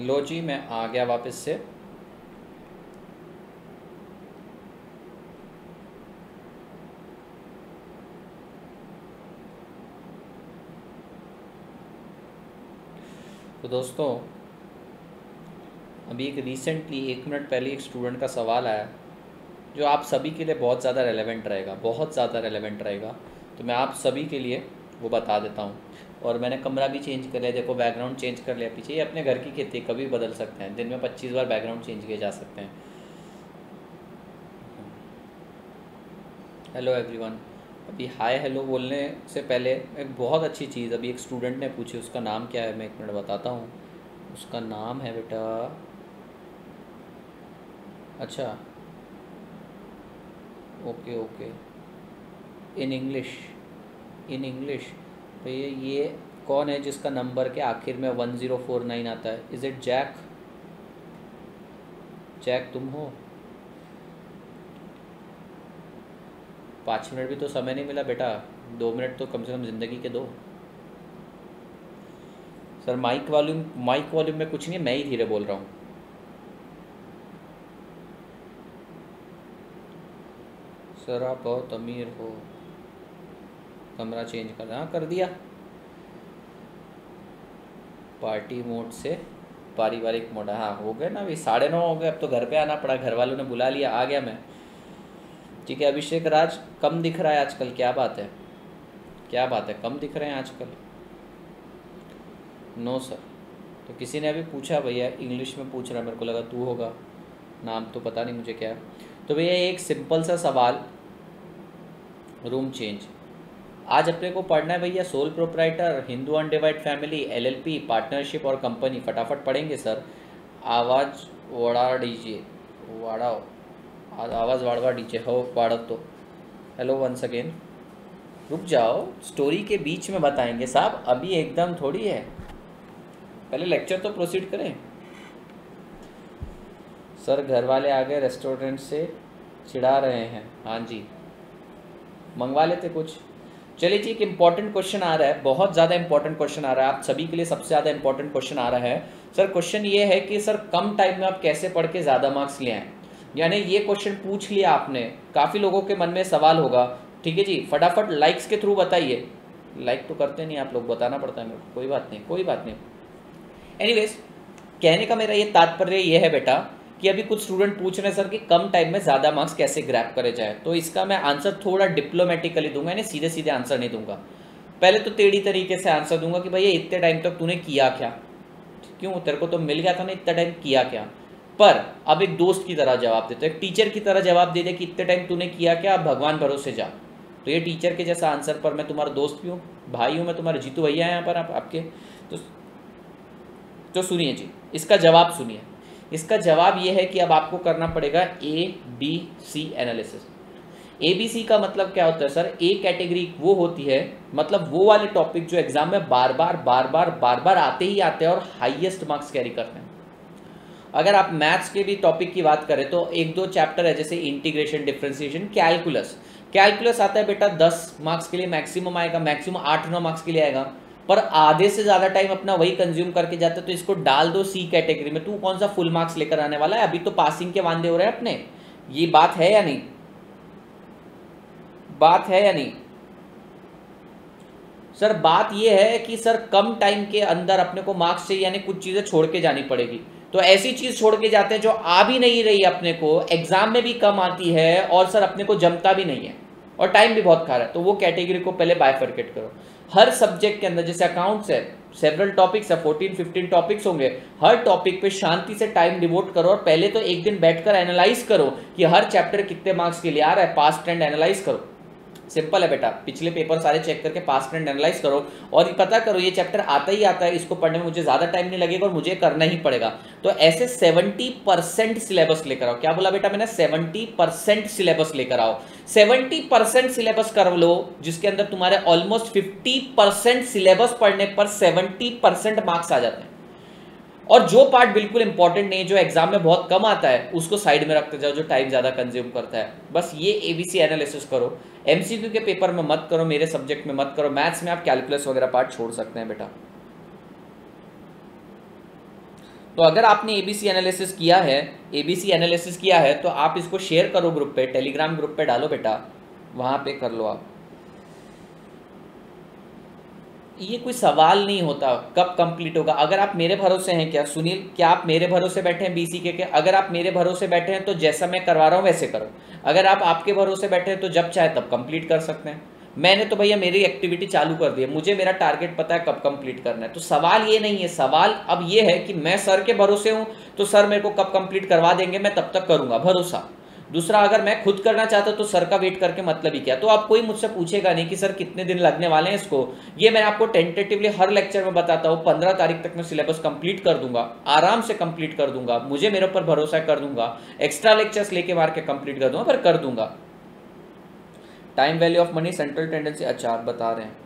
लो जी, मैं आ गया वापस से। तो दोस्तों, अभी एक रिसेंटली 1 मिनट पहले एक स्टूडेंट का सवाल आया जो आप सभी के लिए बहुत ज़्यादा रेलेवेंट रहेगा, बहुत ज़्यादा रेलेवेंट रहेगा। तो मैं आप सभी के लिए वो बता देता हूँ। और मैंने कमरा भी चेंज कर लिया, देखो बैकग्राउंड चेंज कर लिया पीछे। ये अपने घर की खेती है, कभी बदल सकते हैं, दिन में 25 बार बैकग्राउंड चेंज किए जा सकते हैं। Hello everyone. अभी हाय हेलो बोलने से पहले एक बहुत अच्छी चीज़ अभी एक स्टूडेंट ने पूछी, उसका नाम क्या है मैं 1 मिनट बताता हूँ। उसका नाम है बेटा, अच्छा, okay okay, in English, in English. भैया ये कौन है जिसका नंबर के आखिर में 1049 आता है? Is it Jack? जैक तुम हो? 5 मिनट भी तो समय नहीं मिला बेटा, 2 मिनट तो कम से कम ज़िंदगी के दो। सर माइक वॉल्यूम में कुछ नहीं है, मैं ही धीरे बोल रहा हूँ। सर आप बहुत अमीर हो। कमरा चेंज कर, हाँ कर दिया। पार्टी मोड से पारिवारिक मोड, हाँ हो गए ना, अभी 9:30 हो गए, अब तो घर पे आना पड़ा, घर वालों ने बुला लिया, आ गया मैं। ठीक है अभिषेक राज, कम दिख रहा है आजकल, क्या बात है? क्या बात है, कम दिख रहे हैं आजकल? No sir. तो किसी ने अभी पूछा, भैया इंग्लिश में पूछ रहा, मेरे को लगा तू होगा, नाम तो पता नहीं मुझे क्या है। तो भैया एक सिंपल सा सवाल, रूम चेंज। आज अपने को पढ़ना है भैया, sole proprietor, Hindu undivided family, LLP, partnership और कंपनी। फटाफट पढ़ेंगे सर। आवाज़ बढ़ा दीजिए, वाड़ाओ, आवाज़ वाड़वा दीजिए, हो वाड़त तो। Hello once again. रुक जाओ, स्टोरी के बीच में बताएंगे साहब, अभी एकदम थोड़ी है, पहले लेक्चर तो प्रोसीड करें। सर घर वाले आ गए रेस्टोरेंट से, चिढ़ा रहे हैं। हाँ जी, मंगवा लेते कुछ। चलिए जी, एक इंपॉर्टेंट क्वेश्चन आ रहा है, बहुत ज़्यादा इंपॉर्टेंट क्वेश्चन आ रहा है, आप सभी के लिए सबसे ज़्यादा इंपॉर्टेंट क्वेश्चन आ रहा है। सर क्वेश्चन ये है कि सर कम टाइम में आप कैसे पढ़ के ज़्यादा मार्क्स ले आएँ। यानी ये क्वेश्चन पूछ लिया आपने, काफ़ी लोगों के मन में सवाल होगा। ठीक है जी, फटाफट लाइक्स के थ्रू बताइए। लाइक तो करते नहीं आप लोग, बताना पड़ता है मेरे को, कोई बात नहीं कोई बात नहीं। एनीवेज, कहने का मेरा ये तात्पर्य ये है बेटा कि अभी कुछ स्टूडेंट पूछ रहे हैं सर कि कम टाइम में ज़्यादा मार्क्स कैसे ग्रैब करे जाए। तो इसका मैं आंसर थोड़ा डिप्लोमेटिकली दूंगा, यानी सीधे सीधे आंसर नहीं दूंगा। पहले तो टेढ़ी तरीके से आंसर दूंगा कि भैया इतने टाइम तक तूने किया क्या, क्यों तेरे को तो मिल गया था ना, इतना टाइम किया क्या। पर अब एक दोस्त की तरह जवाब देते, एक टीचर की तरह जवाब दे दे कि इतने टाइम तूने किया क्या, अब भगवान भरोसे जा। तो ये टीचर के जैसा आंसर, पर मैं तुम्हारा दोस्त भी हूँ, भाई हूँ मैं तुम्हारे, जीतू भैया यहाँ पर आपके। तो सुनिए जी, इसका जवाब सुनिए। इसका जवाब ये है कि अब आपको करना पड़ेगा ABC एनालिसिस। ABC का मतलब क्या होता है सर? ए कैटेगरी वो होती है, मतलब वो वाले टॉपिक जो एग्जाम में बार बार आते ही आते हैं और हाईएस्ट मार्क्स कैरी करते हैं। अगर आप मैथ्स के भी टॉपिक की बात करें तो एक दो चैप्टर है, जैसे इंटीग्रेशन, डिफरेंशिएशन, कैलकुलस। कैलकुलस आता है बेटा 10 मार्क्स के लिए मैक्सिमम आएगा, मैक्सिमम 8-9 मार्क्स के लिए आएगा, पर आधे से ज़्यादा टाइम अपना वही कंज्यूम करके जाते, तो इसको डाल दो सी कैटेगरी में। तू कौन सा फुल मार्क्स लेकर आने वाला है? अभी तो पासिंग के वांदे हो रहे हैं अपने। ये बात है या नहीं? बात है या नहीं? सर बात ये है कि सर कम टाइम के अंदर अपने को मार्क्स चाहिए, यानी कुछ चीज़ें छोड़ के जानी पड़ेगी। तो ऐसी चीज़ छोड़ के जाते हैं जो आ भी नहीं रही अपने को, एग्जाम में भी कम आती है और सर अपने को जमता भी नहीं है और टाइम भी बहुत खा रहा है। तो वो कैटेगरी को पहले बाइफरकेट करो। हर सब्जेक्ट के अंदर, जैसे अकाउंट्स है, सेवरल टॉपिक्स है, 14-15 टॉपिक्स होंगे, हर टॉपिक पे शांति से टाइम डिवोट करो और पहले तो एक दिन बैठकर एनालाइज करो कि हर चैप्टर कितने मार्क्स के लिए आ रहा है, पास्ट ट्रेंड एनालाइज करो। सिंपल है बेटा, पिछले पेपर सारे चेक करके पास्ट ट्रेंड एनालाइज करो और पता करो ये चैप्टर आता ही आता है, इसको पढ़ने में मुझे ज़्यादा टाइम नहीं लगेगा और मुझे करना ही पड़ेगा। तो ऐसे 70% सिलेबस लेकर आओ। क्या बोला बेटा मैंने? 70% सिलेबस लेकर आओ। 70% सिलेबस कर लो, जिसके अंदर तुम्हारे ऑलमोस्ट 50% सिलेबस पढ़ने पर 70% मार्क्स आ जाते हैं। और जो पार्ट बिल्कुल इंपॉर्टेंट नहीं है, जो एग्जाम में बहुत कम आता है, उसको साइड में रखते जाओ, जो टाइम ज़्यादा कंज्यूम करता है। बस ये ABC एनालिसिस करो। MCQ के पेपर में मत करो, मेरे सब्जेक्ट में मत करो। मैथ्स में आप कैलकुलस वगैरह पार्ट छोड़ सकते हैं बेटा। तो अगर आपने एबीसी एनालिसिस किया है तो आप इसको शेयर करो ग्रुप पे, टेलीग्राम ग्रुप पे डालो बेटा, वहाँ पे कर लो आप। ये कोई सवाल नहीं होता कब कंप्लीट होगा। अगर आप मेरे भरोसे हैं क्या सुनील, क्या आप मेरे भरोसे बैठे हैं बीसीके के? अगर आप मेरे भरोसे बैठे हैं तो जैसा मैं करवा रहा हूँ वैसे करो। अगर आप आपके भरोसे बैठे हैं तो जब चाहे तब कंप्लीट कर सकते हैं। मैंने तो भैया मेरी एक्टिविटी चालू कर दी है, मुझे मेरा टारगेट पता है कब कंप्लीट करना है। तो सवाल ये नहीं है, सवाल अब ये है कि मैं सर के भरोसे हूँ तो सर मेरे को कब कंप्लीट करवा देंगे, मैं तब तक करूँगा, भरोसा। दूसरा, अगर मैं खुद करना चाहता तो सर का वेट करके मतलब ही क्या। तो आप कोई मुझसे पूछेगा नहीं कि सर कितने दिन लगने वाले हैं इसको, ये मैं आपको टेंटेटिवली हर लेक्चर में बताता हूँ। 15 तारीख तक मैं सिलेबस कंप्लीट कर दूंगा, आराम से कंप्लीट कर दूंगा, मुझे मेरे ऊपर भरोसा कर दूंगा, एक्स्ट्रा लेक्चर्स लेके मार के कंप्लीट कर दूंगा, पर कर दूंगा। Time value of money, central tendency, अच्छा आप बता रहे हैं,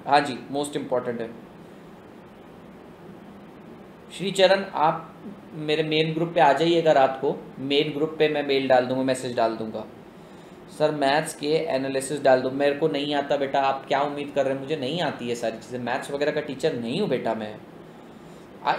हाँ जी मोस्ट इंपॉर्टेंट है। श्रीचरण आप मेरे मेन ग्रुप पे आ जाइएगा रात को, मेन ग्रुप पे मैं मेल डाल दूंगा, मैसेज डाल दूंगा। सर मैथ्स के एनालिसिस डाल दो, मेरे को नहीं आता बेटा, आप क्या उम्मीद कर रहे हैं, मुझे नहीं आती है सारी चीज़ें, मैथ्स वगैरह का टीचर नहीं हूँ बेटा मैं।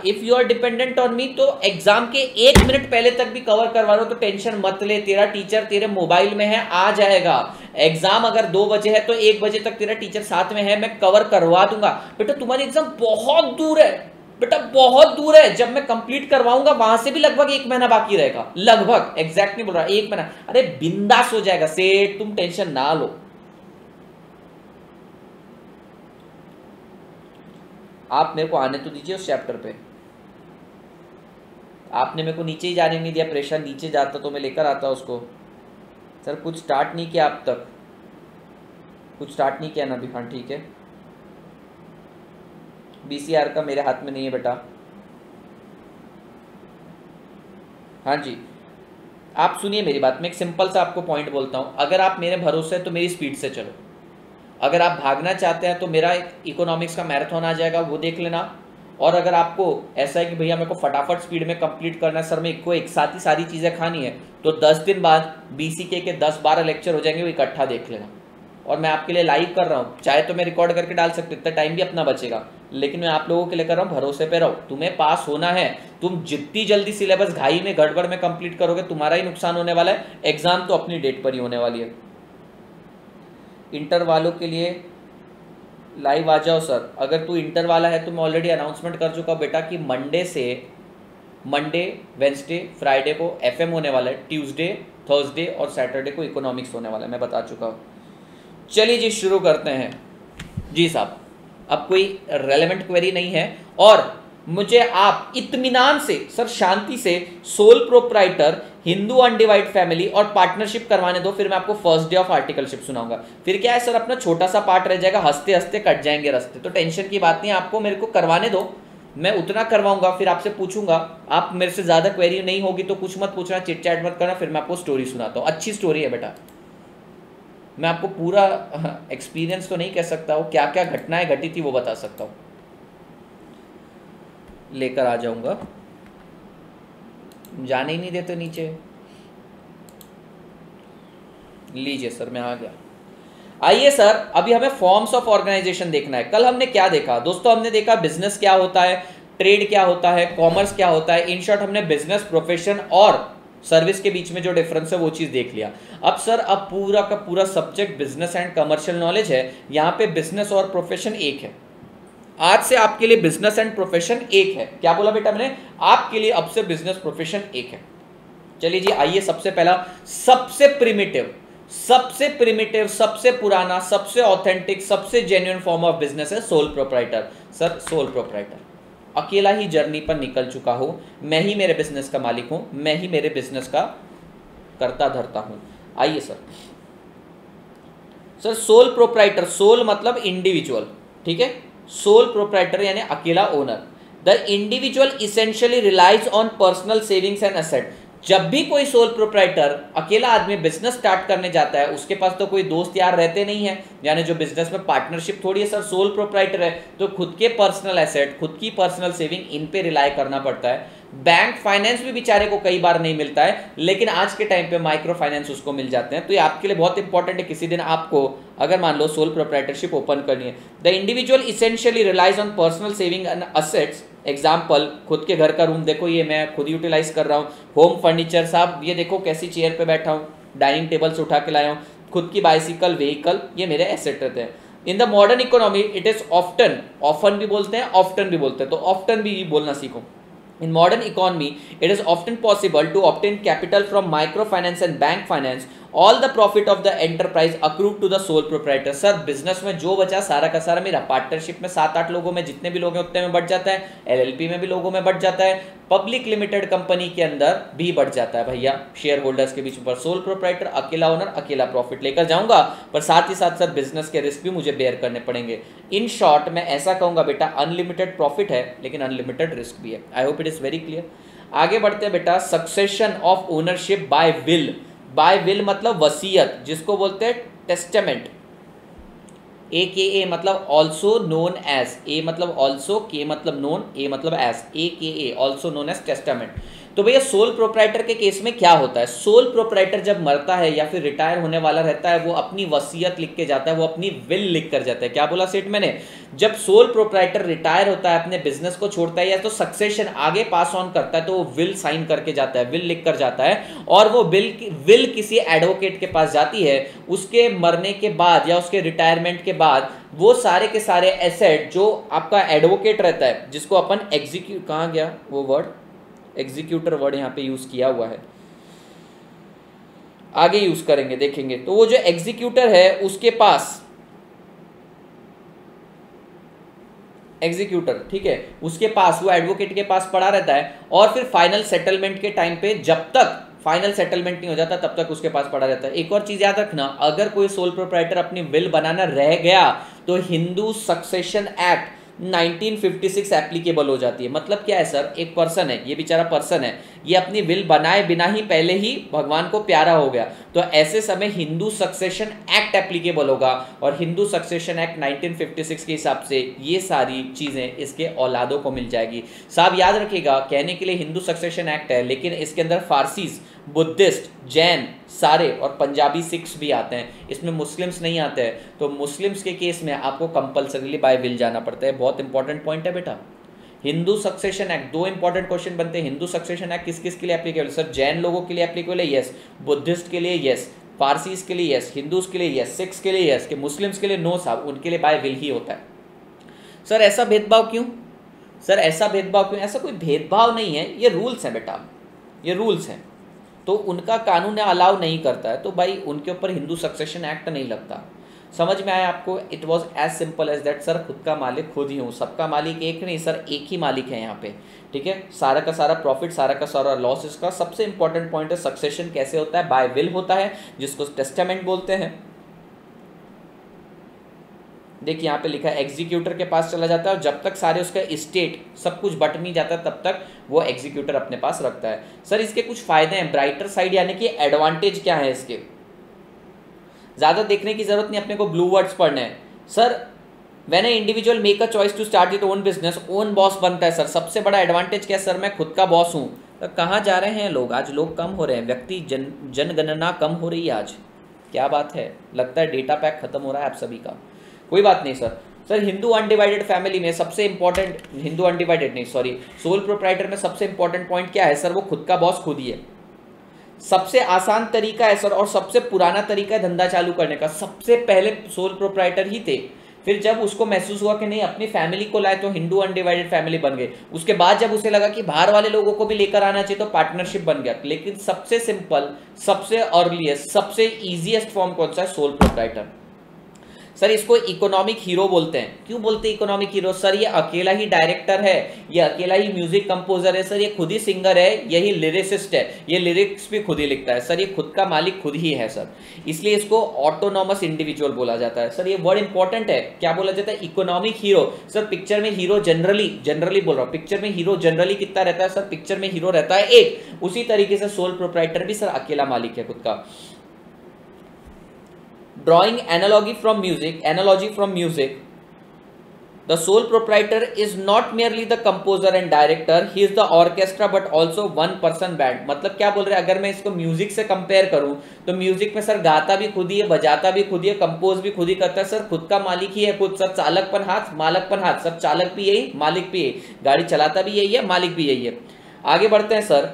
If you are dependent on me तो एग्जाम के 1 मिनट पहले तक भी कवर करवा रहा हूँ, तो टेंशन मत ले, तेरा टीचर तेरे मोबाइल में है, आ जाएगा। एग्जाम अगर 2 बजे है तो 1 बजे तक तेरा टीचर साथ में है, मैं कवर करवा दूंगा। बेटा तुम्हारी एग्जाम बहुत दूर है बेटा, बहुत दूर है, जब मैं कंप्लीट करवाऊंगा वहां से भी लगभग 1 महीना बाकी रहेगा, लगभग, एग्जैक्ट नहीं बोल रहा, 1 महीना। अरे बिंदास हो जाएगा सेठ, तुम टेंशन ना लो। आप मेरे को आने तो दीजिए उस चैप्टर पे, आपने मेरे को नीचे ही जाने नहीं दिया, प्रेशर नीचे जाता तो मैं लेकर आता उसको। सर कुछ स्टार्ट नहीं किया अब तक, कुछ स्टार्ट नहीं किया ना अभी, हाँ ठीक है। बीसीआर का मेरे हाथ में नहीं है बेटा, हाँ जी। आप सुनिए मेरी बात, मैं एक सिंपल सा आपको पॉइंट बोलता हूँ, अगर आप मेरे भरोसे तो मेरी स्पीड से चलो, अगर आप भागना चाहते हैं तो मेरा इकोनॉमिक्स का मैराथन आ जाएगा, वो देख लेना। और अगर आपको ऐसा है कि भैया मेरे को फटाफट स्पीड में कंप्लीट करना है सर, मेरे को एक साथ ही सारी चीज़ें खानी है, तो 10 दिन बाद बीसीके के 10-12 लेक्चर हो जाएंगे, वो इकट्ठा देख लेना। और मैं आपके लिए लाइव कर रहा हूँ, चाहे तो मैं रिकॉर्ड करके डाल सकते, इतना टाइम भी अपना बचेगा, लेकिन मैं आप लोगों के लिए कर रहा हूँ, भरोसे पे रहो, तुम्हें पास होना है। तुम जितनी जल्दी सिलेबस घाई में गड़बड़ में कंप्लीट करोगे तुम्हारा ही नुकसान होने वाला है, एग्जाम तो अपनी डेट पर ही होने वाली है। इंटर वालों के लिए लाइव आ जाओ सर, अगर तू इंटर वाला है तो मैं ऑलरेडी अनाउंसमेंट कर चुका बेटा कि मंडे वेंसडे फ्राइडे को एफएम होने वाला है, ट्यूसडे थर्सडे और सैटरडे को इकोनॉमिक्स होने वाला है, मैं बता चुका हूँ। चलिए जी शुरू करते हैं जी साहब, अब कोई रेलेवेंट क्वेरी नहीं है, और मुझे आप इत्मीनान से सर शांति से sole proprietor, Hindu undivided family और पार्टनरशिप करवाने दो, फिर मैं आपको फर्स्ट डे ऑफ आर्टिकलशिप सुनाऊंगा। फिर क्या है सर, अपना छोटा सा पार्ट रह जाएगा, हंसते हंसते कट जाएंगे रास्ते, तो टेंशन की बात नहीं है, आपको मेरे को करवाने दो, मैं उतना करवाऊंगा, फिर आपसे पूछूंगा। आप मेरे से ज्यादा क्वेरी नहीं होगी तो कुछ मत पूछना, चिट चैट मत करना, फिर मैं आपको स्टोरी सुनाता हूँ, अच्छी स्टोरी है बेटा। मैं आपको पूरा एक्सपीरियंस तो नहीं कह सकता हूँ, क्या क्या घटनाएं घटी थी वो बता सकता हूँ, लेकर आ जाऊंगा, जाने ही नहीं देते नीचे। लीजिए सर मैं आ गया। आइए सर, अभी हमें फॉर्म्स ऑफ ऑर्गेनाइजेशन देखना है। कल हमने क्या देखा दोस्तों, हमने देखा बिजनेस क्या होता है, ट्रेड क्या होता है, कॉमर्स क्या होता है, इन शॉर्ट हमने बिजनेस, प्रोफेशन और सर्विस के बीच में जो डिफरेंस है वो चीज देख लिया। अब सर अब पूरा का पूरा subject business and commercial knowledge है, यहाँ पे बिजनेस और प्रोफेशन एक है। आज से आपके लिए बिजनेस एंड प्रोफेशन एक है। क्या बोला बेटा मैंने, आपके लिए अब से बिजनेस प्रोफेशन एक है। चलिए जी आइए, सबसे पहला सबसे प्रिमिटिव, सबसे पुराना, सबसे ऑथेंटिक, सबसे जेन्युइन फॉर्म ऑफ बिजनेस है sole proprietor. Sir sole proprietor, अकेला ही जर्नी पर निकल चुका हूं, मैं ही मेरे बिजनेस का मालिक हूं, मैं ही मेरे बिजनेस का करता धरता हूं। आइए सर, सोल प्रोप्राइटर, सोल मतलब इंडिविजुअल, ठीक है, सोल प्रोप्राइटर यानी अकेला owner. The individual essentially relies on personal savings and asset. जब भी कोई सोल प्रोप्राइटर, अकेला आदमी बिजनेस स्टार्ट करने जाता है, उसके पास तो कोई दोस्त यार रहते नहीं है, यानी जो बिजनेस में पार्टनरशिप थोड़ी है। सर सोल प्रोप्राइटर है तो खुद के पर्सनल एसेट, खुद की पर्सनल सेविंग, इन पे रिलाई करना पड़ता है। बैंक फाइनेंस भी बेचारे को कई बार नहीं मिलता है, लेकिन आज के टाइम पे माइक्रो फाइनेंस उसको मिल जाते हैं। तो ये आपके लिए बहुत इंपॉर्टेंट है, किसी दिन आपको अगर मान लो सोल प्रोप्राइटरशिप ओपन करनी है। The individual essentially relies on personal saving and assets. Example, खुद के घर का रूम देखो, ये मैं खुद यूटिलाइज कर रहा हूँ। होम फर्नीचर, साहब ये देखो कैसी चेयर पे बैठा हूँ, डाइनिंग टेबल से उठा के लाया हूँ, खुद की बाइसिकल, व्हीकल, ये मेरे एसेट रहते हैं। In the modern economy it is often, often भी बोलते हैं, ऑफ्टन भी बोलते हैं, तो ऑफ्टन भी बोलना सीखो। In modern economy, it is often possible to obtain capital from microfinance and bank finance. All the profit of the enterprise accrued to the sole proprietor. Sir business में जो बचा सारा का सारा मेरा, पार्टनरशिप में 7-8 लोगों में जितने भी लोग हैं उतने में बढ़ जाता है, LLP में भी लोगों में बढ़ जाता है, पब्लिक लिमिटेड कंपनी के अंदर भी बढ़ जाता है भैया, शेयर होल्डर्स के बीच में। पर सोल प्रोप्राइटर अकेला ओनर अकेला प्रॉफिट लेकर जाऊंगा, पर साथ ही साथ सर बिजनेस के रिस्क भी मुझे बेयर करने पड़ेंगे। इन शॉर्ट मैं ऐसा कहूंगा बेटा, अनलिमिटेड प्रॉफिट है लेकिन अनलिमिटेड रिस्क भी है। I hope it is very clear. आगे बढ़ते हैं बेटा, succession of ownership by will. By will मतलब वसीयत, जिसको बोलते हैं टेस्टामेंट। AKA मतलब ऑल्सो नोन एज, ए मतलब ऑल्सो, के मतलब नोन, ए मतलब as, AKA also known as testament. तो भैया सोल प्रोप्राइटर के केस में क्या होता है, सोल प्रोप्राइटर जब मरता है या फिर रिटायर होने वाला रहता है, वो अपनी वसीयत लिख के जाता है, वो अपनी विल लिख कर जाता है। क्या बोला सेठ मैंने, जब सोल प्रोप्राइटर रिटायर होता है, अपने बिजनेस को छोड़ता है या तो सक्सेशन आगे पास ऑन करता है, तो वो विल साइन करके जाता है, विल लिख कर जाता है, और वो विल किसी एडवोकेट के पास जाती है। उसके मरने के बाद या उसके रिटायरमेंट के बाद वो सारे के सारे एसेट जो आपका एडवोकेट रहता है, जिसको अपन एग्जीक्यूट, कहाँ गया वो वर्ड, एग्जीक्यूटर वर्ड यहाँ पे यूज किया हुआ है, आगे यूज करेंगे देखेंगे। तो वो जो एग्जीक्यूटर है उसके पास, एग्जीक्यूटर ठीक है, उसके पास, वो एडवोकेट के पास पड़ा रहता है, और फिर फाइनल सेटलमेंट के टाइम पे जब तक फाइनल सेटलमेंट नहीं हो जाता तब तक उसके पास पड़ा रहता है। एक और चीज याद रखना, अगर कोई सोल प्रोप्राइटर अपनी विल बनाना रह गया तो हिंदू सक्सेशन एक्ट 1956 एप्लीकेबल हो जाती है। मतलब क्या है सर, एक पर्सन है, ये बेचारा पर्सन है, ये अपनी विल बनाए बिना ही पहले ही भगवान को प्यारा हो गया, तो ऐसे समय हिंदू सक्सेशन एक्ट एप्लीकेबल होगा, और हिंदू सक्सेशन एक्ट 1956 के हिसाब से ये सारी चीजें इसके औलादों को मिल जाएगी। साहब याद रखिएगा, कहने के लिए हिंदू सक्सेशन एक्ट है, लेकिन इसके अंदर फारसीज, बुद्धिस्ट, जैन सारे और पंजाबी सिख्स भी आते हैं, इसमें मुस्लिम्स नहीं आते हैं। तो मुस्लिम्स के केस में आपको कंपलसरीली बाय विल जाना पड़ता है। बहुत इंपॉर्टेंट पॉइंट है बेटा। हिंदू सक्सेशन एक्ट, दो इंपॉर्टेंट क्वेश्चन बनते हैं। हिंदू सक्सेशन एक्ट किस किस के लिए एप्लीकेबल, सर जैन लोगों के लिए एप्लीकेबल है, यस, बुद्धिस्ट के लिए यस, फारसीज के लिए यस, हिंदूज के लिए यस, सिख्स के लिए यस, कि मुस्लिम्स के लिए नो साहब, उनके लिए बाय विल ही होता है। सर ऐसा भेदभाव क्यों, सर ऐसा भेदभाव क्यों, ऐसा कोई भेदभाव नहीं है, ये रूल्स हैं बेटा, ये रूल्स हैं, तो उनका कानून अलाउ नहीं करता है, तो भाई उनके ऊपर हिंदू सक्सेशन एक्ट नहीं लगता। समझ में आया आपको, it was as simple as that. Sir खुद का मालिक खुद ही हूँ, सबका मालिक एक नहीं सर, एक ही मालिक है यहाँ पे, ठीक है। सारा का सारा प्रॉफिट, सारा का सारा लॉस, इसका सबसे इंपॉर्टेंट पॉइंट है सक्सेशन कैसे होता है, बाय विल होता है, जिसको टेस्टामेंट बोलते हैं। देखिए यहाँ पे लिखा है एग्जीक्यूटर के पास चला जाता है, और जब तक सारे उसका इस्टेट सब कुछ बट नहीं जाता तब तक वो एग्जीक्यूटर अपने पास रखता है। सर इसके कुछ फायदे हैं, ब्राइटर साइड यानी कि एडवांटेज क्या है इसके, ज्यादा देखने की जरूरत नहीं, अपने को ब्लू वर्ड्स पढ़ने हैं। Sir when a individual make a choice to start it own business, own boss बनता है। सर सबसे बड़ा एडवांटेज क्या है, सर मैं खुद का बॉस हूँ। तो कहाँ जा रहे हैं लोग, आज लोग कम हो रहे हैं, व्यक्ति जनगणना कम हो रही है आज, क्या बात है, लगता है डेटा पैक खत्म हो रहा है आप सभी का, कोई बात नहीं sir. Sir Hindu undivided family में सबसे इंपॉर्टेंट, हिंदू अनडिवाइडेड नहीं सॉरी, सोल प्रोप्राइटर में सबसे इंपॉर्टेंट पॉइंट क्या है सर, वो खुद का बॉस खुद ही है। सबसे आसान तरीका है सर, और सबसे पुराना तरीका है धंधा चालू करने का। सबसे पहले सोल प्रोप्राइटर ही थे, फिर जब उसको महसूस हुआ कि नहीं अपनी फैमिली को लाए तो हिंदू अनडिवाइडेड फैमिली बन गए। उसके बाद जब उसे लगा कि बाहर वाले लोगों को भी लेकर आना चाहिए तो पार्टनरशिप बन गया। लेकिन सबसे सिंपल, सबसे अर्लीस्ट, सबसे इजीएस्ट फॉर्म कौन सा है, सोल प्रोप्राइटर। सर इसको इकोनॉमिक हीरो बोलते हैं। क्यों बोलते हैं इकोनॉमिक हीरो, सर ये अकेला ही डायरेक्टर है, ये अकेला ही म्यूजिक कंपोजर है, सर ये खुद ही सिंगर है, यही लिरिसिस्ट है, ये लिरिक्स भी खुद ही लिखता है, सर ये खुद का मालिक खुद ही है सर, इसलिए इसको ऑटोनॉमस इंडिविजुअल बोला जाता है। सर ये वर्ड इंपॉर्टेंट है, क्या बोला जाता है, इकोनॉमिक हीरो। सर पिक्चर में हीरो जनरली बोल रहा हूँ, पिक्चर में हीरो जनरली कितना रहता है, सर पिक्चर में हीरो रहता है एक। उसी तरीके से सोल प्रोप्राइटर भी सर अकेला मालिक है खुद का। Drawing analogy from music, The sole proprietor is not merely the composer and director, he is the orchestra but also one person band। मतलब क्या बोल रहे हैं, अगर मैं इसको म्यूजिक से कंपेयर करूं तो म्यूजिक में सर गाता भी खुद ही है, बजाता भी खुद ही है, कंपोज भी खुद ही करता है, सर खुद का मालिक ही है खुद, सर चालकपन हाथ मालकपन हाथ, सर चालक भी यही मालिक भी यही, गाड़ी चलाता भी यही है मालिक भी यही है। आगे बढ़ते हैं sir.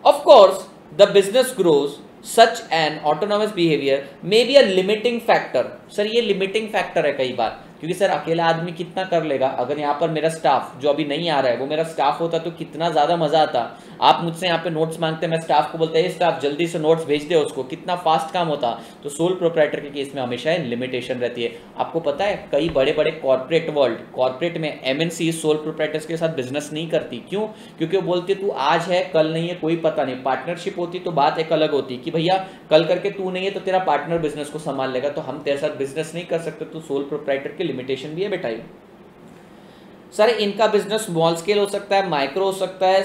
Of course the business grows such an autonomous behavior may be a limiting factor। Sir ये लिमिटिंग फैक्टर है कई बार, क्योंकि सर अकेला आदमी कितना कर लेगा। अगर यहाँ पर मेरा स्टाफ जो अभी नहीं आ रहा है वो मेरा स्टाफ होता तो कितना ज़्यादा मज़ा आता। आप मुझसे यहाँ पे नोट्स मांगते हैं, मैं स्टाफ को बोलता है स्टाफ जल्दी से नोट्स भेज दे उसको, कितना फास्ट काम होता। तो सोल प्रोप्राइटर के केस में हमेशा लिमिटेशन रहती है। आपको पता है कई बड़े बड़े कॉर्पोरेट वर्ल्ड, कॉर्पोरेट में एमएनसी सोल प्रोप्राइटर्स के साथ बिजनेस नहीं करती। क्यों? क्योंकि वो बोलती है तू आज है कल नहीं है कोई पता नहीं। पार्टनरशिप होती तो बात एक अलग होती कि भैया कल करके तू नहीं है तो तेरा पार्टनर बिजनेस को संभाल लेगा, तो हम तेरे साथ बिजनेस नहीं कर सकते। तो सोल प्रोप्राइटर की लिमिटेशन भी है बेटा। सर इनका बिजनेस स्मॉल स्केल हो सकता है, माइक्रो हो सकता है,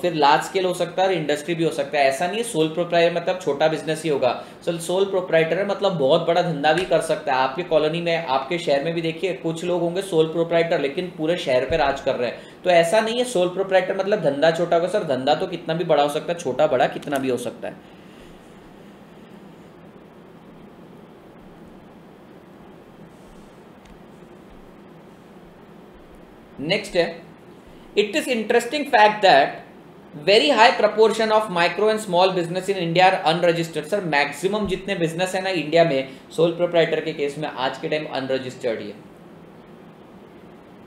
फिर लार्ज स्केल हो सकता है और इंडस्ट्री भी हो सकता है। ऐसा नहीं है सोल प्रोप्राइटर मतलब छोटा बिजनेस ही होगा। सर सोल प्रोप्राइटर मतलब बहुत बड़ा धंधा भी कर सकता है। आपके कॉलोनी में आपके शहर में भी देखिए कुछ लोग होंगे सोल प्रोप्राइटर लेकिन पूरे शहर पे राज कर रहे हैं। तो ऐसा नहीं है सोल प्रोप्राइटर मतलब धंधा छोटा होगा। सर धंधा तो कितना भी बड़ा हो सकता है, छोटा बड़ा कितना भी हो सकता है। नेक्स्ट है, it is interesting fact that very high proportion of micro and small business in India are unregistered. Sir maximum जितने बिजनेस है ना इंडिया में सोल प्रोप्राइटर के केस में आज के टाइम अनरजिस्टर्ड ही है।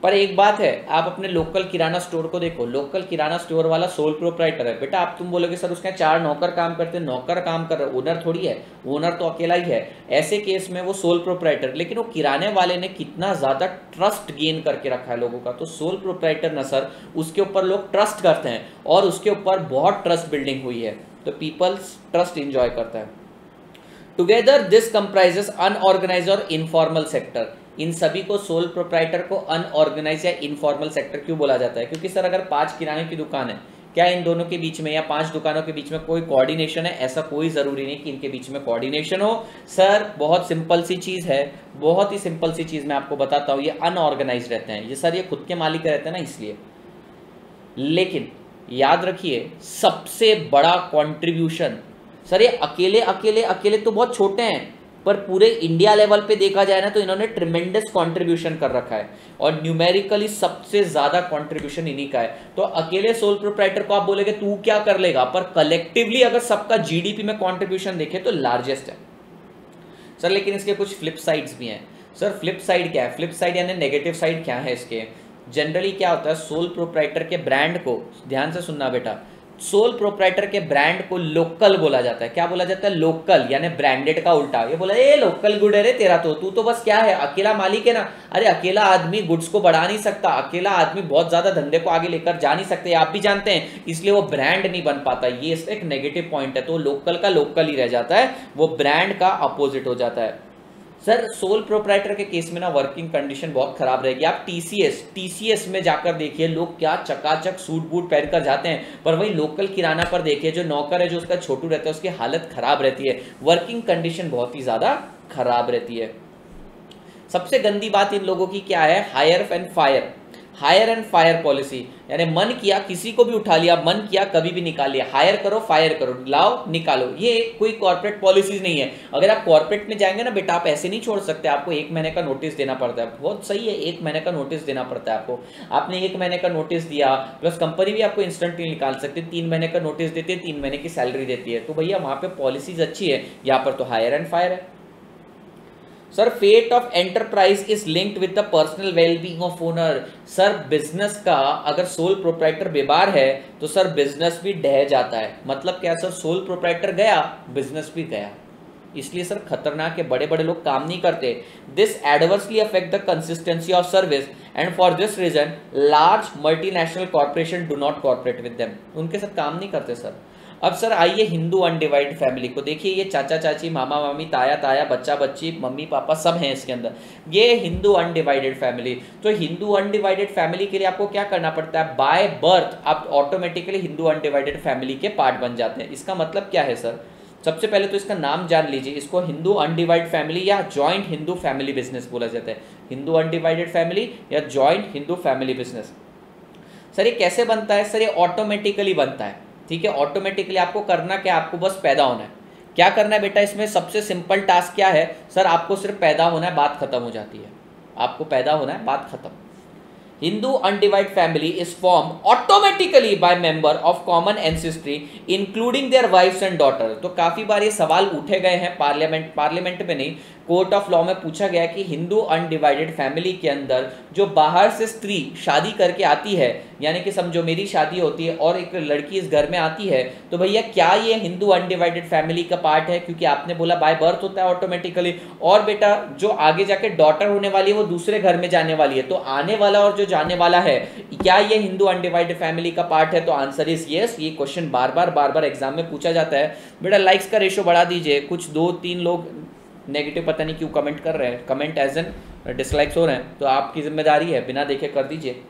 पर एक बात है, आप अपने लोकल किराना स्टोर को देखो, लोकल किराना स्टोर वाला सोल प्रोप्राइटर है बेटा। आप तुम बोलोगे सर उसके 4 नौकर काम करते हैं, नौकर काम कर रहे, ओनर थोड़ी है, ओनर तो अकेला ही है। ऐसे केस में वो सोल प्रोप्राइटर, लेकिन वो किराने वाले ने कितना ज्यादा ट्रस्ट गेन करके रखा है लोगों का। तो सोल प्रोप्राइटर ना सर उसके ऊपर लोग ट्रस्ट करते हैं और उसके ऊपर बहुत ट्रस्ट बिल्डिंग हुई है, तो पीपल्स ट्रस्ट इंजॉय करता है। टुगेदर दिस कंप्राइजेस अनऑर्गेनाइज और इनफॉर्मल सेक्टर। इन सभी को सोल प्रोप्राइटर को अनऑर्गेनाइज या इनफॉर्मल सेक्टर क्यों बोला जाता है? क्योंकि सर अगर 5 किराने की दुकान है, क्या इन दोनों के बीच में या 5 दुकानों के बीच में कोई कोऑर्डिनेशन है? ऐसा कोई जरूरी नहीं कि इनके बीच में कोऑर्डिनेशन हो। सर बहुत सिंपल सी चीज है, बहुत ही सिंपल सी चीज मैं आपको बताता हूँ, ये अनऑर्गेनाइज रहते हैं। ये सर ये खुद के मालिक रहते हैं ना इसलिए। लेकिन याद रखिए सबसे बड़ा कॉन्ट्रीब्यूशन, सर ये अकेले अकेले अकेले तो बहुत छोटे हैं पर पूरे इंडिया लेवल पे देखा जाए ना तो इन्होंने ट्रिमेंडस कंट्रीब्यूशन कर रखा है और न्यूमेरिकली सबसे ज्यादा कंट्रीब्यूशन इन्हीं का है। तो अकेले सोल प्रोप्राइटर को आप बोलेगे तू क्या कर लेगा, पर कलेक्टिवली अगर सबका जीडीपी में कंट्रीब्यूशन देखे तो लार्जेस्ट है सर। लेकिन इसके कुछ फ्लिप साइड्स भी हैं। सर फ्लिप साइड क्या है? फ्लिप साइड यानी नेगेटिव साइड क्या है इसके? जनरली क्या होता है, सोल प्रोप्राइटर के ब्रांड को, ध्यान से सुनना बेटा, सोल प्रोप्राइटर के ब्रांड को लोकल बोला जाता है। क्या बोला जाता है? लोकल, यानी ब्रांडेड का उल्टा। ये बोला ए लोकल गुड है रे तेरा, तो तू तो बस क्या है अकेला मालिक है ना। अरे अकेला आदमी गुड्स को बढ़ा नहीं सकता, अकेला आदमी बहुत ज्यादा धंधे को आगे लेकर जा नहीं सकते, आप भी जानते हैं, इसलिए वो ब्रांड नहीं बन पाता। ये एक नेगेटिव पॉइंट है। तो लोकल का लोकल ही रह जाता है, वो ब्रांड का अपोजिट हो जाता है। सर सोल प्रोप्राइटर के केस में ना वर्किंग कंडीशन बहुत खराब रहेगी। आप टीसीएस में जाकर देखिए लोग क्या चकाचक सूट बूट पहनकर जाते हैं, पर वही लोकल किराना पर देखिए जो नौकर है जो उसका छोटू रहता है उसकी हालत खराब रहती है, वर्किंग कंडीशन बहुत ही ज्यादा खराब रहती है। सबसे गंदी बात इन लोगों की क्या है? हायर एंड फायर पॉलिसी, यानी मन किया किसी को भी उठा लिया, मन किया कभी भी निकाल लिया, हायर करो फायर करो, लाओ निकालो। ये कोई कॉर्पोरेट पॉलिसीज नहीं है। अगर आप कॉर्पोरेट में जाएंगे ना बेटा आप ऐसे नहीं छोड़ सकते, आपको 1 महीने का नोटिस देना पड़ता है। बहुत सही है, 1 महीने का नोटिस देना पड़ता है आपको। आपने 1 महीने का नोटिस दिया प्लस कंपनी भी आपको इंस्टेंटली निकाल सकती है, 3 महीने का नोटिस देती है, 3 महीने की सैलरी देती है। तो भैया वहां पे पॉलिसीज अच्छी है, यहाँ पर तो हायर एंड फायर है। Sir fate of enterprise is linked with the personal wellbeing of owner. Sir business का अगर सोल प्रोप्राइटर बीमार है तो सर बिजनेस भी ढह जाता है। मतलब क्या सर, सोल प्रोप्राइटर गया बिजनेस भी गया। इसलिए सर खतरनाक है, बड़े बड़े लोग काम नहीं करते। This adversely affect the consistency of service and for this reason large multinational corporation do not corporate with them. उनके साथ काम नहीं करते सर। अब सर आइए हिंदू अनडिवाइडेड फैमिली को देखिए, ये चाचा चाची मामा मामी ताया ताया बच्चा बच्ची मम्मी पापा सब हैं इसके अंदर, ये हिंदू अनडिवाइडेड फैमिली। तो हिंदू अनडिवाइडेड फैमिली के लिए आपको क्या करना पड़ता है? बाय बर्थ आप ऑटोमेटिकली हिंदू अनडिवाइडेड फैमिली के पार्ट बन जाते हैं। इसका मतलब क्या है सर? सबसे पहले तो इसका नाम जान लीजिए, इसको हिंदू अनडिवाइडेड फैमिली या जॉइंट हिंदू फैमिली बिजनेस बोला जाता है। हिंदू अनडिवाइडेड फैमिली या joint Hindu family business. Sir ये कैसे बनता है? सर ये ऑटोमेटिकली बनता है, ठीक है। ऑटोमेटिकली आपको करना क्या, आपको बस पैदा होना है। क्या करना है बेटा इसमें? सबसे सिंपल टास्क क्या है सर? आपको सिर्फ पैदा होना है, बात खत्म हो जाती है। आपको पैदा होना है, बात खत्म। Hindu undivided family is formed automatically by member of common ancestry including their wives and daughters। तो काफी बार ये सवाल उठे गए हैं पार्लियामेंट में नहीं, कोर्ट ऑफ लॉ में पूछा गया कि हिंदू अनडिवाइडेड फैमिली के अंदर जो बाहर से स्त्री शादी करके आती है, यानी कि समझो मेरी शादी होती है और एक लड़की इस घर में आती है, तो भैया क्या ये हिंदू अनडिवाइडेड फैमिली का पार्ट है? क्योंकि आपने बोला बाय बर्थ होता है ऑटोमेटिकली। और बेटा जो आगे जाके डॉटर होने वाली है वो दूसरे घर में जाने वाली है, तो आने वाला और जो जाने वाला है, क्या ये हिंदू अनडिवाइडेड फैमिली का पार्ट है? तो आंसर इज यस। ये क्वेश्चन बार बार एग्जाम में पूछा जाता है। बेटा लाइक्स का रेशो बढ़ा दीजिए, कुछ 2-3 लोग नेगेटिव पता नहीं क्यों कमेंट कर रहे हैं, कमेंट एज एन डिसलाइक्स हो रहे हैं, तो आपकी जिम्मेदारी है, बिना देखे कर दीजिए।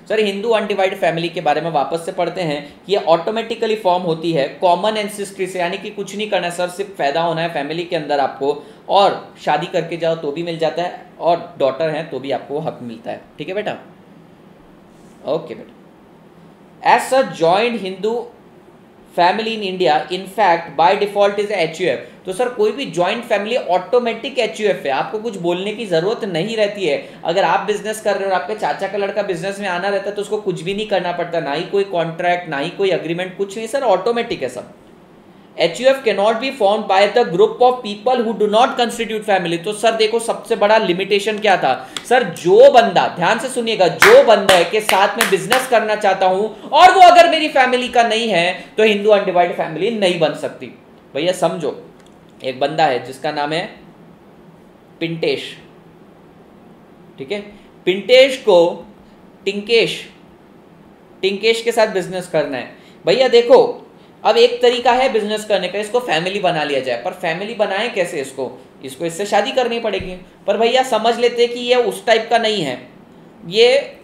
सर हिंदू अनडिवाइडेड फैमिली के बारे में वापस से पढ़ते हैं। ये ऑटोमेटिकली फॉर्म होती है कॉमन एंसेस्ट्री से, यानी कि कुछ नहीं करना है सर, सिर्फ पैदा होना है फैमिली के अंदर आपको, और शादी करके जाओ तो भी मिल जाता है, और डॉटर है तो भी आपको हक मिलता है, ठीक है बेटा। ओके बेटा। As such joint Hindu family in India in fact by default is HUF। तो सर कोई भी जॉइंट फैमिली ऑटोमेटिक HUF है, आपको कुछ बोलने की जरूरत नहीं रहती है। अगर आप बिजनेस कर रहे हो और आपके चाचा का लड़का बिजनेस में आना रहता है तो उसको कुछ भी नहीं करना पड़ता, ना ही कोई कॉन्ट्रैक्ट, ना ही कोई अग्रीमेंट, कुछ नहीं सर, ऑटोमेटिक है सब। HUF cannot be formed by the group of people who do not constitute family। तो सर देखो सबसे बड़ा लिमिटेशन क्या था सर? जो बंदा, ध्यान से सुनिएगा, जो बंदा के साथ में बिजनेस करना चाहता हूं और वो अगर मेरी फैमिली का नहीं है तो हिंदू अनडिवाइडेड फैमिली नहीं बन सकती। भैया समझो, एक बंदा है जिसका नाम है पिंटेश, ठीक है। पिंटेश को टिंकेश के साथ बिजनेस करना है। भैया देखो अब एक तरीका है बिजनेस करने का, इसको फैमिली बना लिया जाए, पर फैमिली बनाए कैसे? इसको इससे शादी करनी पड़ेगी। पर भैया समझ लेते कि ये उस टाइप का नहीं है, ये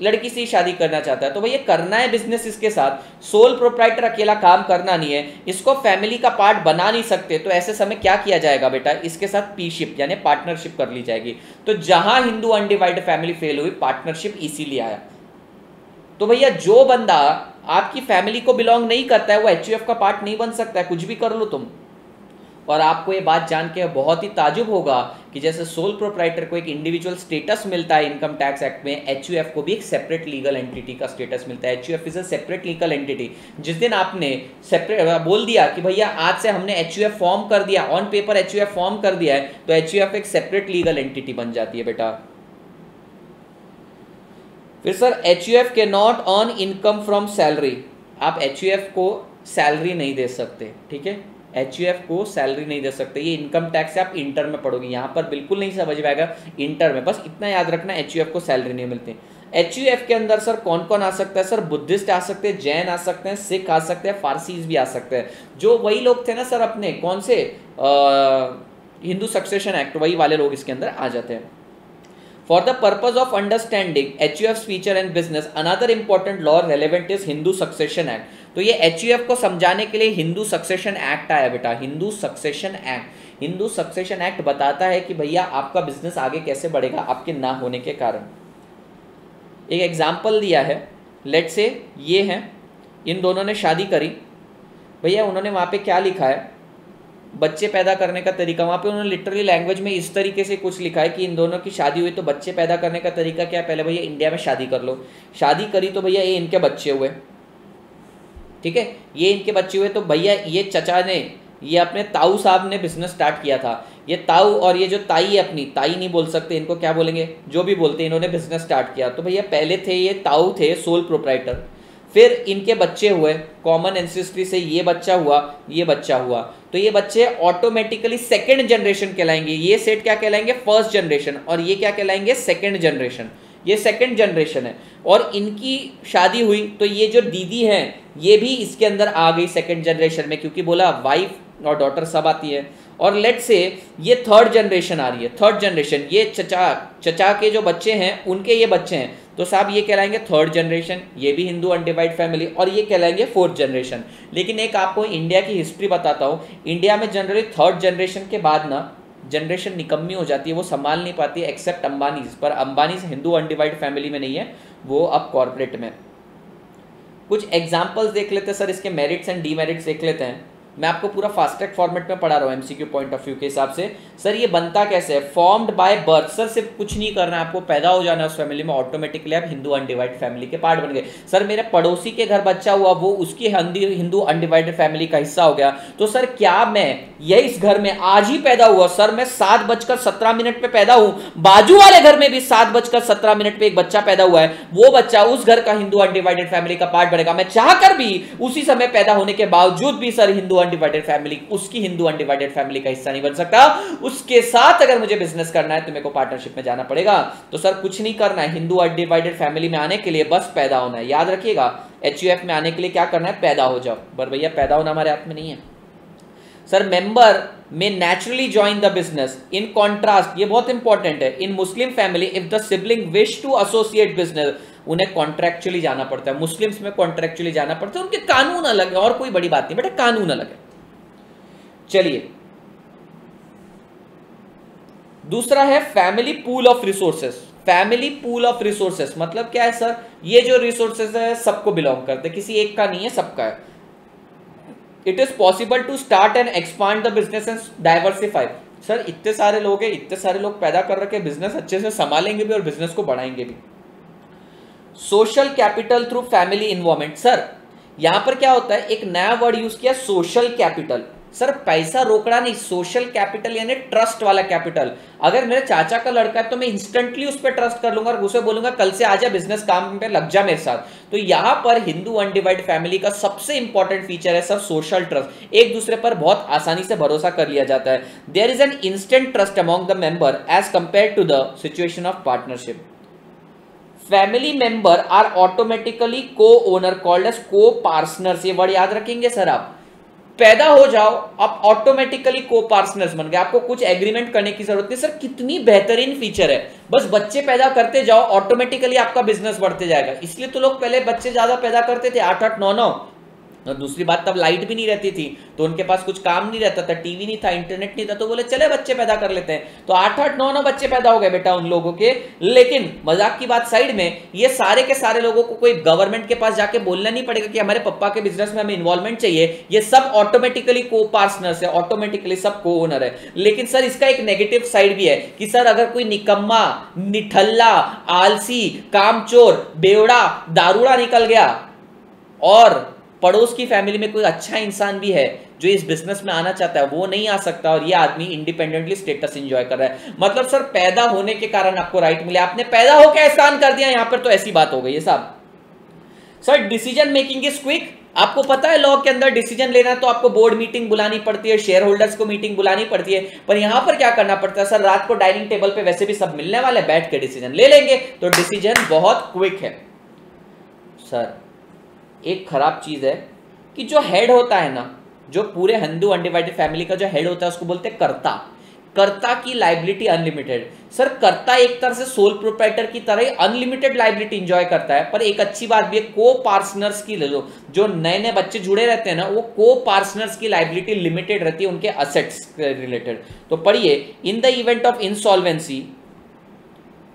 लड़की से ही शादी करना चाहता है, तो भैया करना है बिजनेस इसके साथ, सोल प्रोप्राइटर अकेला काम करना नहीं है, इसको फैमिली का पार्ट बना नहीं सकते, तो ऐसे समय क्या किया जाएगा बेटा? इसके साथ पीशिप यानी पार्टनरशिप कर ली जाएगी। तो जहां हिंदू अनडिवाइडेड फैमिली फेल हुई, पार्टनरशिप इसीलिए आया। तो भैया जो बंदा आपकी फैमिली को बिलोंग नहीं करता है वो HUF का पार्ट नहीं बन सकता है, कुछ भी कर लो तुम। और आपको ये बात जान के बहुत ही ताजुब होगा कि जैसे सोल प्रोप्राइटर को एक इंडिविजुअल स्टेटस मिलता है इनकम टैक्स एक्ट में, HUF को भी एक सेपरेट लीगल एंटिटी का स्टेटस मिलता है। HUF is a separate legal entity. जिस दिन आपने सेपरेट बोल दिया कि भैया आज से हमने HUF फॉर्म कर दिया, ऑन पेपर HUF फॉर्म कर दिया है, तो HUF एक सेपरेट लीगल एंटिटी बन जाती है बेटा। फिर सर HUF के not earn income from salary. आप HUF को सैलरी नहीं दे सकते, ठीक है। HUF को सैलरी नहीं दे सकते, ये इनकम टैक्स से आप इंटर में पढ़ोगे, यहाँ पर बिल्कुल नहीं समझ में आएगा, इंटर में बस इतना याद रखना, HUF को सैलरी नहीं मिलती। HUF के अंदर सर कौन कौन आ सकता है? सर बुद्धिस्ट आ सकते हैं, जैन आ सकते हैं, सिख आ सकते हैं, फारसीज भी आ सकते हैं। जो वही लोग थे ना सर अपने कौन से हिंदू सक्सेशन एक्ट, वही वाले लोग इसके अंदर आ जाते हैं। For the purpose of understanding HUF's feature and business, another important law relevant is Hindu Succession Act। तो ये HUF को समझाने के लिए हिंदू सक्सेशन एक्ट आया बेटा, Hindu succession act. Hindu succession act बताता है कि भैया आपका बिजनेस आगे कैसे बढ़ेगा आपके ना होने के कारण। एक एग्जाम्पल दिया है, लेट से ये हैं, इन दोनों ने शादी करी, भैया उन्होंने वहाँ पे क्या लिखा है बच्चे पैदा करने का तरीका, वहाँ पे उन्होंने लिटरली लैंग्वेज में इस तरीके से कुछ लिखा है कि इन दोनों की शादी हुई तो बच्चे पैदा करने का तरीका क्या है? पहले भैया इंडिया में शादी कर लो, शादी करी तो भैया ये इनके बच्चे हुए, ठीक है, ये इनके बच्चे हुए, तो भैया ये चचा ने, ये अपने ताऊ साहब ने बिजनेस स्टार्ट किया था, ये ताऊ और ये जो ताई है, अपनी ताई नहीं बोल सकते, इनको क्या बोलेंगे, जो भी बोलते हैं, इन्होंने बिजनेस स्टार्ट किया। तो भैया पहले थे ये ताऊ थे सोल प्रोप्राइटर, फिर इनके बच्चे हुए, कॉमन एंसेस्ट्री से ये बच्चा हुआ, ये बच्चा हुआ, तो ये बच्चे ऑटोमेटिकली सेकंड जनरेशन कहलाएंगे। ये सेट क्या कहलाएंगे? फर्स्ट जनरेशन, और ये क्या कहलाएंगे? Second generation. ये सेकंड जनरेशन है, और इनकी शादी हुई तो ये जो दीदी हैं ये भी इसके अंदर आ गई सेकंड जनरेशन में, क्योंकि बोला वाइफ और डॉटर सब आती है। और लेट से ये थर्ड जनरेशन आ रही है, थर्ड जनरेशन, ये चचा के जो बच्चे हैं उनके ये बच्चे हैं, तो साहब ये कहलाएंगे थर्ड जनरेशन, ये भी हिंदू अनडिवाइड फैमिली, और ये कहलाएंगे फोर्थ जनरेशन। लेकिन एक आपको इंडिया की हिस्ट्री बताता हूँ, इंडिया में जनरली थर्ड जनरेशन के बाद ना जनरेशन निकम्मी हो जाती है, वो संभाल नहीं पाती है, एक्सेप्ट अंबानीज। पर अंबानीज हिंदू अनडिवाइड फैमिली में नहीं है, वो अब कॉर्पोरेट में। कुछ एग्जाम्पल्स देख लेते हैं सर, इसके मेरिट्स एंड डीमेरिट्स देख लेते हैं। मैं आपको पूरा फास्ट ट्रैक फॉर्मेट में पढ़ा रहा हूँ एमसीक्यू पॉइंट ऑफ व्यू के हिसाब से। सर ये बनता कैसे है? Formed by birth. सर सिर्फ कुछ नहीं करना है आपको, पैदा हो जाना है उस फैमिली में, ऑटोमेटिकली आप हिंदू अनडिवाइडेड फैमिली के पार्ट बन गए। सर मेरे पड़ोसी के घर बच्चा हुआ, वो उसकी हिंदू अनडिवाइडेड फैमिली का हिस्सा हो गया। तो सर क्या मैं ये इस घर में आज ही पैदा हुआ, सर मैं 7:17 पे पैदा हूं, बाजू वाले घर में भी 7:17 पे एक बच्चा पैदा हुआ है, वो बच्चा उस घर का हिंदू अनडिवाइडेड फैमिली का पार्ट बनेगा। मैं चाह कर भी उसी समय पैदा होने के बावजूद भी सर हिंदू अनडिवाइडेड फैमिली, उसकी हिंदू अनडिवाइडेड फैमिली का हिस्सा नहीं बन सकता। उसके साथ अगर मुझे बिजनेस करना है तो मेरे को पार्टनरशिप में जाना पड़ेगा। तो सर कुछ नहीं करना है, हिंदू अनडिवाइडेड फैमिली में आने के लिए बस पैदा होना है। याद रखिएगा, एचयूएफ में आने के लिए क्या करना है? पैदा हो जाओ। पर भैया पैदा होना हमारे हाथ में नहीं है। Sir member may naturally join the business. In contrast, ये बहुत इंपॉर्टेंट है, in Muslim family if the sibling wish to associate business, उन्हें कॉन्ट्रैक्चुअली जाना पड़ता है। मुस्लिम्स में कॉन्ट्रैक्चुअली जाना पड़ता है, उनके कानून अलग है, और कोई बड़ी बात नहीं बेटा, कानून अलग है। चलिए दूसरा है family pool of resources. Family pool of resources मतलब क्या है सर? ये जो रिसोर्सेस है सबको बिलोंग करते हैं, किसी एक का नहीं है, सबका है। It is possible to start and expand the business and diversify. Sir इतने सारे लोग हैं, इतने सारे लोग पैदा कर रखे, बिजनेस अच्छे से संभालेंगे भी और बिजनेस को बढ़ाएंगे भी। Social capital through family involvement. Sir यहां पर क्या होता है, एक नया वर्ड यूज किया, सोशल कैपिटल। सर पैसा रोकड़ा नहीं, सोशल कैपिटल यानी ट्रस्ट वाला कैपिटल। अगर मेरे चाचा का लड़का है तो मैं इंस्टेंटली उस पर ट्रस्ट कर लूंगा और उसे बोलूंगा कल से आजा बिजनेस काम पे लग जा मेरे साथ। तो यहां पर हिंदू अनडिवाइड फैमिली का सबसे इंपॉर्टेंट फीचर है सर सोशल ट्रस्ट। एक दूसरे पर बहुत आसानी से भरोसा कर लिया जाता है। There is an instant trust among the member as compare to the situation of partnership. Family member are automatically co-owner called as co-partners. ये वर्ड याद रखेंगे सर आप। पैदा हो जाओ, आप ऑटोमेटिकली को पार्टनर्स बन गए, आपको कुछ एग्रीमेंट करने की जरूरत नहीं। सर कितनी बेहतरीन फीचर है, बस बच्चे पैदा करते जाओ, ऑटोमेटिकली आपका बिजनेस बढ़ते जाएगा। इसलिए तो लोग पहले बच्चे ज्यादा पैदा करते थे, 8-8, 9-9। और दूसरी बात, तब लाइट भी नहीं रहती थी, तो उनके पास कुछ काम नहीं रहता था, टीवी नहीं था, इंटरनेट नहीं था, तो बोले चले बच्चे पैदा कर लेते हैं। तो 8-8, 9-9 बच्चे पैदा हो गए बेटा उन लोगों के। लेकिन मजाक की बात साइड में, ये सारे के सारे लोगों को कोई गवर्नमेंट के पास जाके बोलना नहीं पड़ेगा कि हमारे पप्पा के बिजनेस में हमें इन्वॉल्वमेंट चाहिए। ये सब ऑटोमेटिकली को पार्टनर्स है, ऑटोमेटिकली सब को ओनर है। लेकिन सर इसका एक नेगेटिव साइड भी है कि सर अगर कोई निकम्मा, निठल्ला, आलसी, कामचोर, बेवड़ा, दारूड़ा निकल गया और पड़ोस की फैमिली में कोई अच्छा इंसान भी है जो इस बिजनेस में आना चाहता है, वो नहीं आ सकता, और ये आदमी इंडिपेंडेंटली स्टेटस एंजॉय कर रहा है। मतलब सर पैदा होने के कारण आपको राइट मिले, आपने पैदा होकर एहसान कर दिया यहां पर, तो ऐसी बात हो गई है साहब। Sir decision making is quick. आपको पता है लॉ के अंदर डिसीजन लेना है तो आपको बोर्ड मीटिंग बुलानी पड़ती है, शेयर होल्डर्स को मीटिंग बुलानी पड़ती है। पर यहां पर क्या करना पड़ता है सर, रात को डाइनिंग टेबल पे वैसे भी सब मिलने वाले, बैठ के डिसीजन ले लेंगे, तो डिसीजन बहुत क्विक है। सर एक खराब चीज है कि जो हेड होता है ना, जो पूरे हिंदू अनडिवाइडेड फैमिली का जो हेड होता है उसको बोलते हैं कर्ता। कर्ता की लाइबिलिटी अनलिमिटेड। सर कर्ता एक तरह से सोल प्रोप्राइटर की तरह ही अनलिमिटेड लाइबिलिटी एंजॉय करता है। पर एक अच्छी बात भी है, को पार्टनर्स की जो नए नए बच्चे जुड़े रहते हैं ना, वो को पार्टनर्स की लाइबिलिटी लिमिटेड रहती है उनके असेट्स रिलेटेड। तो पढ़िए, in the event of insolvency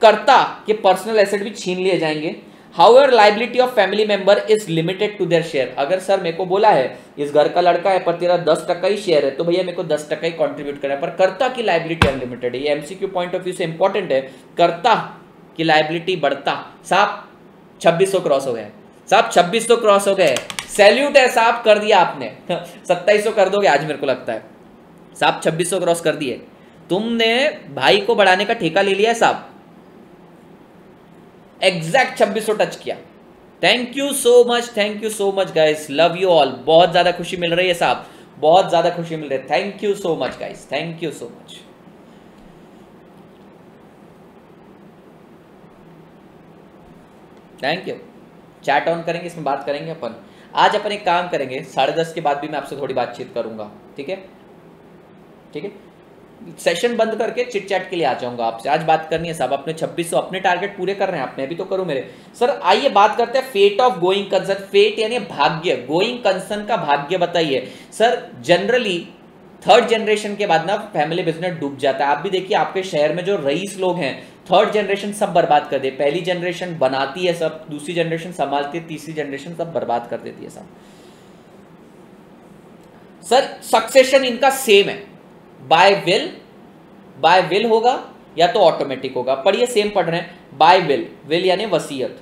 कर्ता के पर्सनल एसेट भी छीन लिए जाएंगे। However, liability of family member is limited to their share। अगर सर मेरे को बोला है इस घर का लड़का है पर तेरा 10% ही शेयर है, तो भैया मेरे को 10% ही कंट्रीब्यूट करना है। पर कर्ता की लाइबिलिटी अनलिमिटेड है। ये एमसीक्यू पॉइंट ऑफ व्यू से इंपॉर्टेंट है। कर्ता की लाइबिलिटी बढ़ता। साहब 2600 क्रॉस हो गए, साहब 2600 क्रॉस हो गए, सैल्यूट है साहब, कर दिया आपने। 2700 कर दोगे आज मेरे को लगता है साहब, 2600 क्रॉस कर दिए तुमने, भाई को बढ़ाने का ठेका ले लिया है साहब, एग्जैक्ट 2600 टच किया। Thank you so much guys, love you all. बहुत ज्यादा खुशी मिल रही है साहब, बहुत ज्यादा खुशी मिल रही है। Thank you so much guys, thank you so much. Thank you. Chat on करेंगे, इसमें बात करेंगे अपन। आज अपन एक काम करेंगे, 10:30 के बाद भी मैं आपसे थोड़ी बातचीत करूंगा, ठीक है? ठीक है, सेशन बंद करके चिट चैट के लिए आ जाऊंगा आपसे, आज बात करनी है साहब। अपने 2600 अपने टारगेट पूरे कर रहे हैं आपने, अभी तो करो मेरे। सर आइए बात करते हैं fate of going concern. Fate यानी भाग्य, गोइंग कंसर्न का भाग्य बताइए। सर जनरली थर्ड जनरेशन के बाद ना फैमिली बिजनेस डूब जाता है। आप भी देखिए आपके शहर में जो रईस लोग हैं, थर्ड जनरेशन सब बर्बाद कर दे। पहली जनरेशन बनाती है सब, दूसरी जनरेशन संभालती है, तीसरी जनरेशन सब बर्बाद कर देती है सब। सर सक्सेशन इनका सेम है, बाय विल होगा या तो ऑटोमेटिक होगा। पढ़िए, सेम पढ़ रहे हैं। बाय विल यानी वसीयत,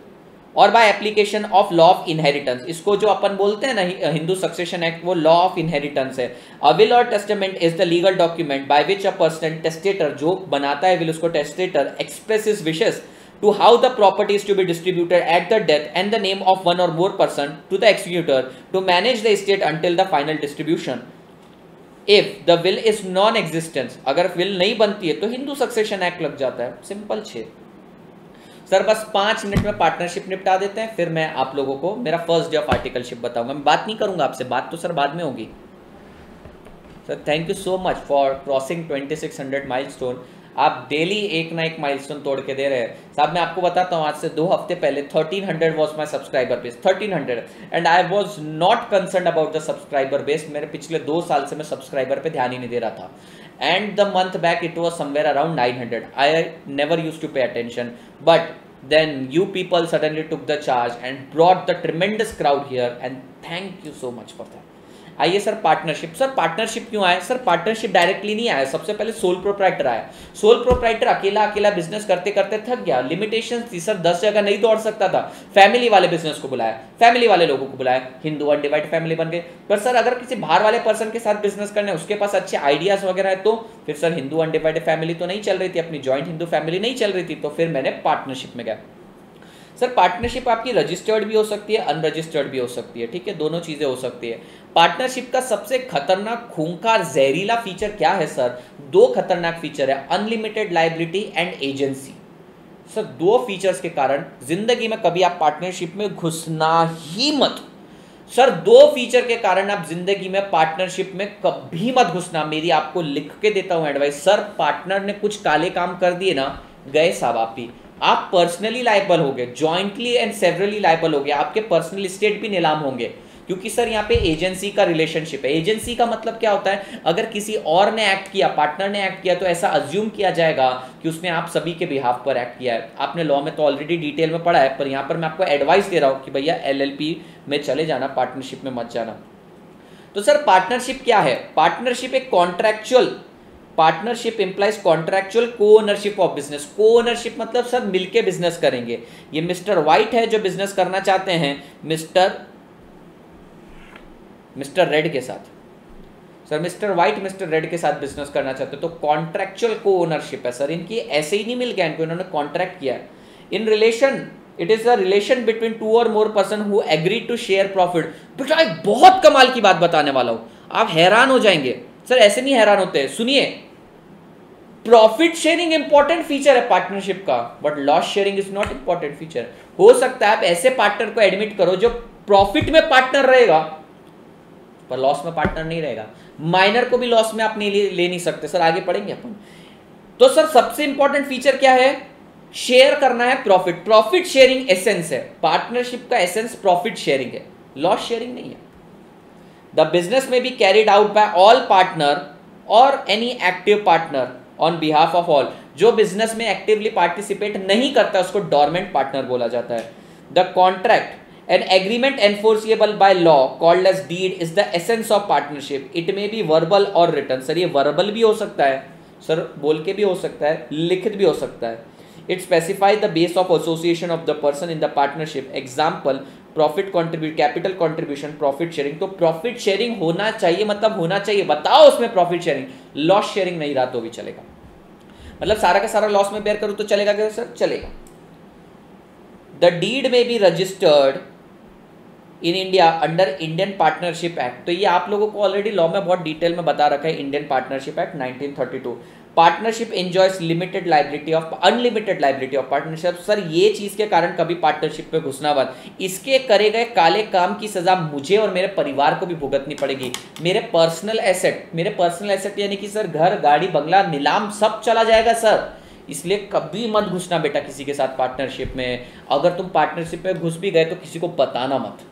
और by application of law of inheritance. इसको जो अपन बोलते हैं ना हिंदू सक्सेशन एक्ट, वो लॉ ऑफ इनहेरिटेंस है। अ विल और testament is the legal document by which a person, testator जो बनाता है विल, उसको testator express his wishes to how the property is to be distributed at the death and the name of one or more person to the executor to manage the estate until the final distribution. If the will is non-existence, अगर will नहीं बनती है तो Hindu succession act लग जाता है। Simple 6। Sir बस 5 minute में पार्टनरशिप निपटा देते हैं, फिर मैं आप लोगों को मेरा फर्स्ट डे ऑफ आर्टिकलशिप बताऊंगा। मैं बात नहीं करूंगा आपसे, बात तो सर बाद में होगी। Sir thank you so much for crossing 2600 milestone. आप डेली एक ना एक माइलस्टोन तोड़ के दे रहे हैं साहब। मैं आपको बताता हूँ, आज से 2 हफ्ते पहले 1300 was my subscriber base, 1300, and I was not concern about the subscriber base. मेरे पिछले 2 साल से मैं सब्सक्राइबर पे ध्यान ही नहीं दे रहा था, and the month back it was somewhere around 900। I never use to pay attention, but then you people suddenly took the charge and brought the tremendous crowd here, and thank you so much for that. आइए sir partnership. Sir partnership क्यों आया? Sir partnership directly नहीं आया, सबसे पहले sole proprietor आया। Sole proprietor अकेला business करते करते थक गया, लिमिटेशन थी सर, 10 जगह नहीं दौड़ सकता था। फैमिली वाले बिजनेस को बुलाया, फैमिली वाले लोगों को बुलाया, हिंदू अनडिवाइड फैमिली बन गई। पर सर अगर किसी बाहर वाले पर्सन के साथ बिजनेस करने, उसके पास अच्छे आइडियाज वगैरह है, तो फिर सर हिंदू अनडिवाइड फैमिली तो नहीं चल रही थी, अपनी ज्वाइंट हिंदू फैमिली नहीं चल रही थी, तो फिर मैंने पार्टनरशिप में गया। सर पार्टनरशिप आपकी रजिस्टर्ड भी हो सकती है, अनरजिस्टर्ड भी हो सकती है, ठीक है, दोनों चीजें हो सकती है। पार्टनरशिप का सबसे खतरनाक, खूंखार, जहरीला फीचर क्या है सर? 2 खतरनाक फीचर है, unlimited liability and agency. Sir 2 features के कारण जिंदगी में कभी आप पार्टनरशिप में घुसना ही मत। सर 2 फीचर के कारण आप जिंदगी में पार्टनरशिप में कभी मत घुसना। मेरी आपको लिख के देता हूं एडवाइस। सर पार्टनर ने कुछ काले काम कर दिए ना, गए साहब आप पर्सनली लायबल हो गए, जॉइंटली एंड सेवरली लायबल हो गए, आपके पर्सनल स्टेट भी नीलाम होंगे, क्योंकि सर यहाँ पे एजेंसी का रिलेशनशिप है। एजेंसी का मतलब क्या होता है? अगर किसी और ने एक्ट किया, पार्टनर ने एक्ट किया, तो ऐसा अज्यूम किया जाएगा कि उसने आप सभी के बिहाफ पर एक्ट किया है। आपने लॉ में तो ऑलरेडी डिटेल में पढ़ा है, पर यहाँ पर मैं आपको एडवाइस दे रहा हूँ कि भैया LLP में चले जाना, पार्टनरशिप में मत जाना। तो सर पार्टनरशिप क्या है? पार्टनरशिप एक contractual, partnership implies contractual co-ownership of business. Co-ownership मतलब सर मिलके बिजनेस करेंगे। ये मिस्टर वाइट है जो बिजनेस करना चाहते हैं मिस्टर रेड के साथ। Sir mister white mister red के साथ बिजनेस करना चाहते हैं, तो कॉन्ट्रैक्चुअल को-ओनरशिप है सर इनकी। ऐसे ही नहीं मिल गया इनको, इन्होंने कॉन्ट्रैक्ट किया है। In relation, it is a relation between 2 or more person who agree to share profit. बेटा एक बहुत कमाल की बात बताने वाला हूं, आप हैरान हो जाएंगे। सर ऐसे नहीं हैरान होते हैं, सुनिए। प्रॉफिट शेयरिंग इंपॉर्टेंट फीचर है पार्टनरशिप का, but loss sharing is not important feature. हो सकता है आप ऐसे पार्टनर को एडमिट करो जो प्रॉफिट में पार्टनर रहेगा पर लॉस में पार्टनर नहीं रहेगा। माइनर को भी लॉस में आप नहीं ले नहीं सकते। सर आगे पढ़ेंगे अपन। तो सर सबसे इंपॉर्टेंट फीचर क्या है? शेयर करना है प्रॉफिट। प्रॉफिट शेयरिंग एसेंस है पार्टनरशिप का, एसेंस प्रॉफिट शेयरिंग है, लॉस शेयरिंग नहीं है। The business may be carried out by all partner और any active partner on behalf of all. जो बिजनेस में एक्टिवली पार्टिसिपेट नहीं करता उसको डोरमेंट पार्टनर बोला जाता है। The contract an agreement enforceable by law called as deed is the essence of partnership. It may be verbal और written. Sir ये वर्बल भी हो सकता है, सर बोल के भी हो सकता है, लिखित भी हो सकता है। It specify the base of association of the person in the partnership. Example profit contribute, capital contribution, profit sharing. तो प्रॉफिट शेयरिंग होना चाहिए, मतलब होना चाहिए, बताओ उसमें प्रॉफिट शेयरिंग। लॉस शेयरिंग नहीं रहा तो भी चलेगा, मतलब सारा का सारा लॉस में बेयर करूं तो चलेगा क्या सर? चलेगा। द डीड में be registered in India under Indian partnership act. तो ये आप लोगों को ऑलरेडी लॉ में बहुत डिटेल में बता रखा है, Indian partnership act 1932। Partnership enjoys limited liability of unlimited liability of partnership. Sir ये चीज के कारण कभी पार्टनरशिप पे घुसना बंद, इसके करे गए काले काम की सजा मुझे और मेरे परिवार को भी भुगतनी पड़ेगी। मेरे पर्सनल एसेट यानी कि सर घर, गाड़ी, बंगला, नीलाम सब चला जाएगा सर। इसलिए कभी मत घुसना बेटा किसी के साथ पार्टनरशिप में। अगर तुम पार्टनरशिप में घुस भी गए तो किसी को बताना मत।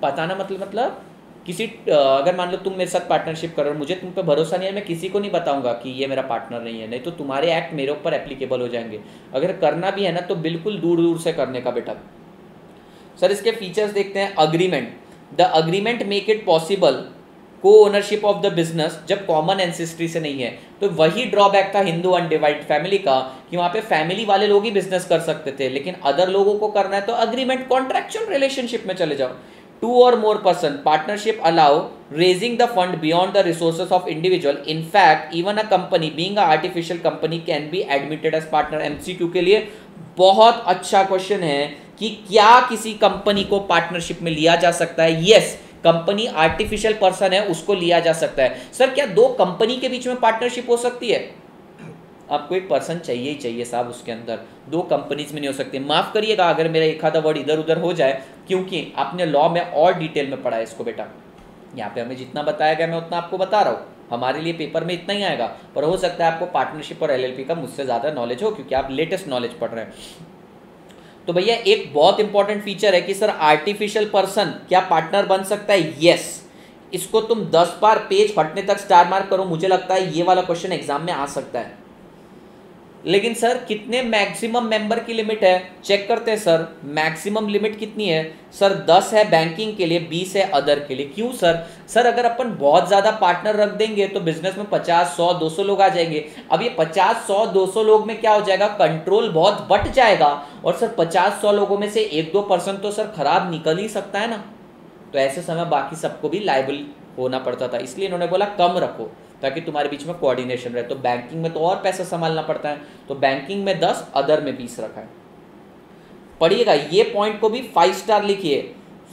बताना मतलब किसी अगर मान लो तुम मेरे साथ पार्टनरशिप कर रहे हो, मुझे तुम पे भरोसा नहीं है, मैं किसी को नहीं बताऊंगा कि ये मेरा पार्टनर नहीं है, नहीं तो तुम्हारे एक्ट मेरे ऊपर एप्लीकेबल हो जाएंगे। अगर करना भी है ना तो बिल्कुल दूर दूर से करने का बेटा। सर इसके फीचर्स देखते हैं। Agreement, the agreement make it possible को ओनरशिप ऑफ द बिजनेस जब कॉमन एंसेस्ट्री से नहीं है। तो वही ड्रॉबैक था हिंदू अनडिवाइडेड फैमिली का कि वहां पे फैमिली वाले लोग ही बिजनेस कर सकते थे, लेकिन अदर लोगों को करना है तो अग्रीमेंट, कॉन्ट्रैक्चुअल रिलेशनशिप में चले जाओ। 2 or more person partnership allow raising the fund beyond the resources of individual. In fact, even a company being a artificial company can be admitted as partner. MCQ के लिए बहुत अच्छा question है कि क्या किसी कंपनी को पार्टनरशिप में लिया जा सकता है। यस, कंपनी आर्टिफिशियल पर्सन है उसको लिया जा सकता है। सर क्या 2 कंपनी के बीच में पार्टनरशिप हो सकती है? आपको एक पर्सन चाहिए ही चाहिए साहब उसके अंदर, 2 कंपनीज में नहीं हो सकती। माफ करिएगा अगर मेरा एक आधा वर्ड इधर उधर हो जाए, क्योंकि आपने लॉ में और डिटेल में पढ़ा है इसको बेटा। यहाँ पे हमें जितना बताया गया मैं उतना आपको बता रहा हूँ, हमारे लिए पेपर में इतना ही आएगा, पर हो सकता है आपको पार्टनरशिप और LLP का मुझसे ज़्यादा नॉलेज हो क्योंकि आप लेटेस्ट नॉलेज पढ़ रहे हैं। तो भैया एक बहुत इंपॉर्टेंट फीचर है कि सर आर्टिफिशियल पर्सन क्या पार्टनर बन सकता है? यस। इसको तुम 10 बार पेज फटने तक स्टार मार्क करो, मुझे लगता है ये वाला क्वेश्चन एग्जाम में आ सकता है। लेकिन सर कितने मैक्सिमम मेंबर की लिमिट है? चेक करते हैं सर, मैक्सिमम लिमिट कितनी है? सर 10 है बैंकिंग के लिए, 20 है अदर के लिए। क्यों सर? सर अगर अपन बहुत ज्यादा पार्टनर रख देंगे तो बिजनेस में 50, 100, 200 लोग आ जाएंगे। अब ये 50, 100, 200 लोग में क्या हो जाएगा, कंट्रोल बहुत बट जाएगा। और सर 50, 100 लोगों में से 1-2% तो सर खराब निकल ही सकता है ना। तो ऐसे समय बाकी सबको भी लायबल होना पड़ता था, इसलिए इन्होंने बोला कम रखो ताकि तुम्हारे बीच में कोऑर्डिनेशन रहे। तो बैंकिंग में तो और पैसा संभालना पड़ता है, तो बैंकिंग में 10, अदर में 20 रखा है। पढ़िएगा ये पॉइंट को भी 5 स्टार लिखिए।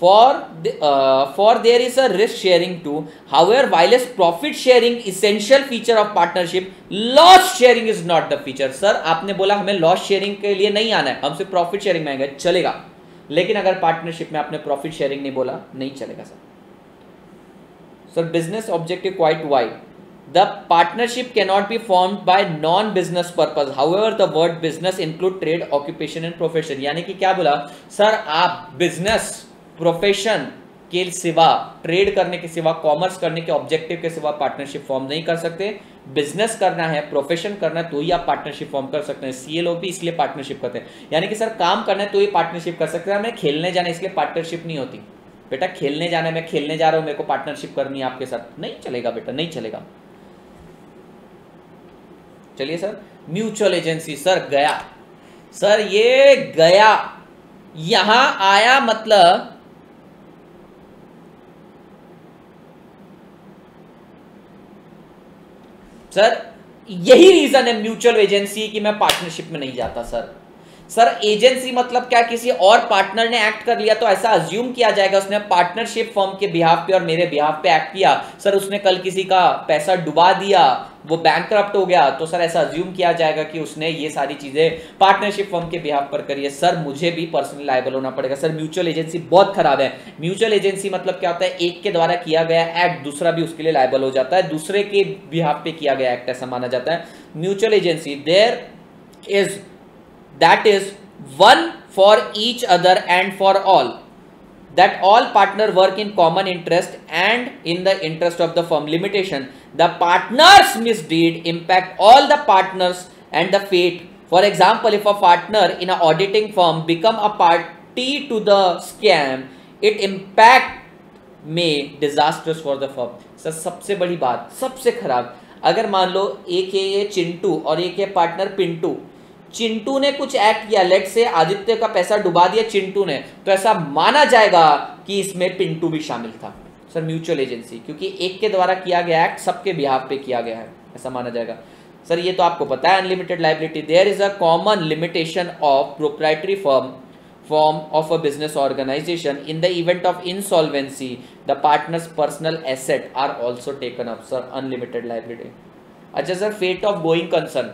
For there is a risk sharing too, however while is profit sharing essential feature of partnership, loss sharing is not the feature. Sir आपने बोला हमें लॉस शेयरिंग के लिए नहीं आना है, हम सिर्फ प्रॉफिट शेयरिंग में आएंगे, चलेगा। लेकिन अगर पार्टनरशिप में आपने प्रॉफिट शेयरिंग नहीं बोला, नहीं चलेगा sir. Sir business objective quite wide, the partnership cannot be formed by non-business purpose. However, the word business include trade, occupation and profession. यानी कि क्या बोला सर, आप बिजनेस प्रोफेशन के सिवा, ट्रेड करने के सिवा, कॉमर्स करने के ऑब्जेक्टिव के सिवा पार्टनरशिप फॉर्म नहीं कर सकते। बिजनेस करना है, प्रोफेशन करना है तो ही आप पार्टनरशिप फॉर्म कर सकते हैं। सीए लोग भी इसलिए पार्टनरशिप करते हैं, यानी कि सर काम करना है तो ही पार्टनरशिप कर सकते हैं। हमें खेलने जाना है इसलिए पार्टनरशिप नहीं होती। बेटा खेलने जाना है, मैं खेलने जा रहा हूं, मेरे को पार्टनरशिप करनी है आपके साथ, नहीं चलेगा बेटा, नहीं चलेगा। चलिए सर, म्यूचुअल एजेंसी, सर गया, सर ये गया, यहां आया मतलब सर यही रीजन है म्यूचुअल एजेंसी कि मैं पार्टनरशिप में नहीं जाता। सर एजेंसी मतलब क्या, किसी और पार्टनर ने एक्ट कर लिया तो ऐसा अज्यूम किया जाएगा उसने पार्टनरशिप फर्म के बिहाफ पे और मेरे बिहाफ पे एक्ट किया। सर उसने कल किसी का पैसा डुबा दिया, वो बैंकरप्ट हो गया, तो सर ऐसा अज्यूम किया जाएगा कि उसने ये सारी चीजें पार्टनरशिप फर्म के बिहाफ पर करी है। सर मुझे भी पर्सनली लायबल होना पड़ेगा। सर म्यूचुअल एजेंसी बहुत खराब है। म्यूचुअल एजेंसी मतलब क्या होता है, एक के द्वारा किया गया एक्ट दूसरा भी उसके लिए लायबल हो जाता है, दूसरे के बिहाफ पे किया गया एक्ट ऐसा माना जाता है। Mutual agency there is, that is one for each other and for all, that all partner work in common interest and in the interest of the firm. Limitation, the partners misdeed impact all the partners and the fate. For example, if a partner in a auditing firm become a party to the scam, it impact may disastrous for the firm. Sir सबसे बड़ी बात, सबसे खराब, अगर मान लो एक है ये चिंटू और एक है पार्टनर पिंटू, चिंटू ने कुछ एक्ट किया, लेट से आदित्य का पैसा डुबा दिया चिंटू ने, तो ऐसा माना जाएगा कि इसमें पिंटू भी शामिल था। सर म्यूचुअल एजेंसी, क्योंकि एक के द्वारा किया गया एक्ट सबके बिहाफ पे किया गया है, ऐसा माना जाएगा। सर ये तो आपको पता है, unlimited liability, there is a common limitation of proprietary firm form of a business organization. In the event of insolvency, the partner's personal asset are also taken up. Sir, unlimited liability. अच्छा sir, fate of going concern,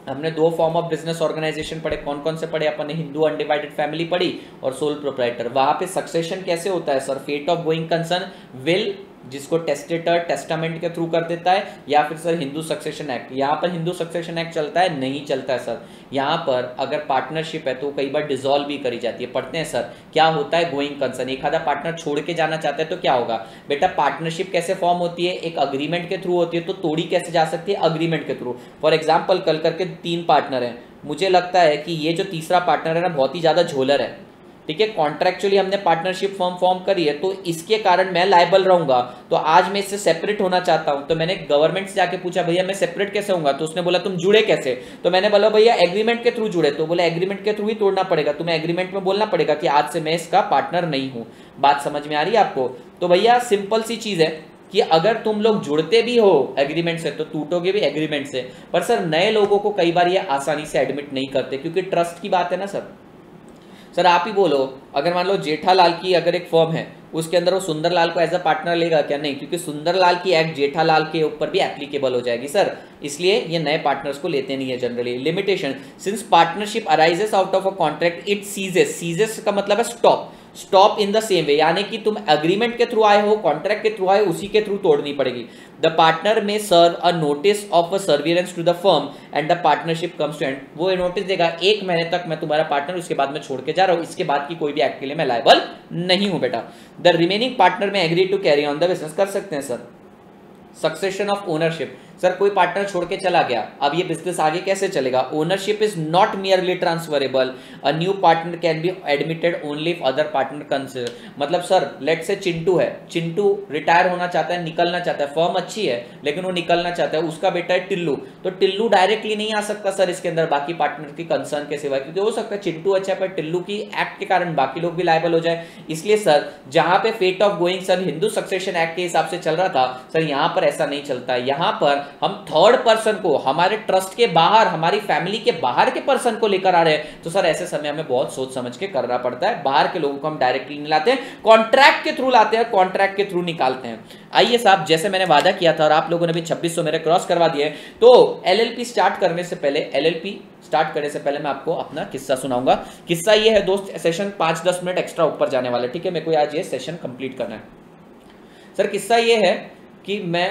हमने दो form of business organisation पढ़े, कौन कौन से पढ़े अपन ने? Hindu undivided family पढ़ी और सोल प्रोप्राइटर। वहां पे सक्सेशन कैसे होता है sir? Fate of going concern, will जिसको टेस्टेटर टेस्टामेंट के थ्रू कर देता है, या फिर सर हिंदू सक्सेशन एक्ट। यहाँ पर हिंदू सक्सेशन एक्ट चलता है? नहीं चलता है सर। यहाँ पर अगर पार्टनरशिप है तो कई बार डिसॉल्व भी करी जाती है। पढ़ते हैं सर क्या होता है गोइंग कंसर्न। एक आधा पार्टनर छोड़ के जाना चाहता है तो क्या होगा बेटा? पार्टनरशिप कैसे फॉर्म होती है? एक अग्रीमेंट के थ्रू होती है। तो तोड़ी कैसे जा सकती है? अग्रीमेंट के थ्रू। फॉर एग्जाम्पल कल करके 3 पार्टनर हैं, मुझे लगता है कि ये जो तीसरा पार्टनर है ना बहुत ही ज्यादा झोलर है, ठीक है। कॉन्ट्रेक्चुअली हमने पार्टनरशिप फॉर्म करी है तो इसके कारण मैं लायबल रहूंगा, तो आज मैं इससे सेपरेट होना चाहता हूं। तो मैंने गवर्नमेंट से जाके पूछा भैया मैं सेपरेट कैसे होऊंगा? तो उसने बोला तुम जुड़े कैसे? तो मैंने बोला भैया एग्रीमेंट के थ्रू जुड़े। तो बोला एग्रीमेंट के थ्रू ही तोड़ना पड़ेगा, तुम्हें एग्रीमेंट में बोलना पड़ेगा कि आज से मैं इसका पार्टनर नहीं हूं। बात समझ में आ रही है आपको? तो भैया सिंपल सी चीज है कि अगर तुम लोग जुड़ते भी हो एग्रीमेंट से तो टूटोगे भी एग्रीमेंट से। पर सर नए लोगों को कई बार ये आसानी से एडमिट नहीं करते क्योंकि ट्रस्ट की बात है ना सर। सर आप ही बोलो, अगर मान लो जेठालाल की अगर एक फर्म है उसके अंदर वो सुंदरलाल को एज अ पार्टनर लेगा क्या? नहीं, क्योंकि सुंदरलाल की एक्ट जेठालाल के ऊपर भी एप्लीकेबल हो जाएगी सर, इसलिए ये नए पार्टनर्स को लेते नहीं है generally. Limitation, since partnership arises out of a contract it ceases, ceases का मतलब है stop, stop in the same way, यानी कि तुम एग्रीमेंट के थ्रू आए हो, कॉन्ट्रैक्ट के थ्रू आए, उसी के थ्रू तोड़नी पड़ेगी। The partner may serve a notice of a surveillance to the firm and the partnership comes to end. वो नोटिस देगा 1 महीने तक मैं तुम्हारा पार्टनर, उसके बाद मैं छोड़ के जा रहा हूं, इसके बाद की कोई भी एक्ट के लिए मैं लायबल नहीं हूं बेटा। The remaining partner may agree to carry on the business, कर सकते हैं sir. Succession of ownership, sir कोई पार्टनर छोड़ के चला गया, अब ये बिजनेस आगे कैसे चलेगा? Ownership is not merely transferable, a new partner can be admitted only if other partner consider. मतलब सर लेट से चिंटू है, चिंटू रिटायर होना चाहता है, निकलना चाहता है, फर्म अच्छी है लेकिन वो निकलना चाहता है, उसका बेटा है टिल्लू, तो टिल्लू डायरेक्टली नहीं आ सकता सर इसके अंदर बाकी पार्टनर की कंसर्न के सिवाय, क्योंकि हो सकता है चिंटू अच्छा है पर टिल्लू की एक्ट के कारण बाकी लोग भी लायबल हो जाए। इसलिए सर जहां पे fate of going sir Hindu succession act के हिसाब से चल रहा था, सर यहां पर ऐसा नहीं चलता है। यहां पर हम थर्ड पर्सन को, हमारे ट्रस्ट के बाहर, हमारी फैमिली के बाहर के पर्सन को लेकर आ रहे हैं, तो सर ऐसे समय हमें बहुत सोच समझ के करना पड़ता है। बाहर के लोगों को हम डायरेक्टली नहीं लाते हैं, कॉन्ट्रैक्ट के थ्रू लाते हैं, कॉन्ट्रैक्ट के थ्रू निकालते हैं। आइए साहब, जैसे मैंने वादा किया था और आप लोगों ने भी 2600 मेरे क्रॉस करवा दिए, तो एलएलपी स्टार्ट करने से पहले मैं आपको अपना किस्सा सुनाऊंगा। किस्सा ये है दोस्त, सेशन 5-10 मिनट एक्स्ट्रा ऊपर जाने वाला है, ठीक है, मेरे को आज ये सेशन कंप्लीट करना है। सर किस्सा ये है कि मैं,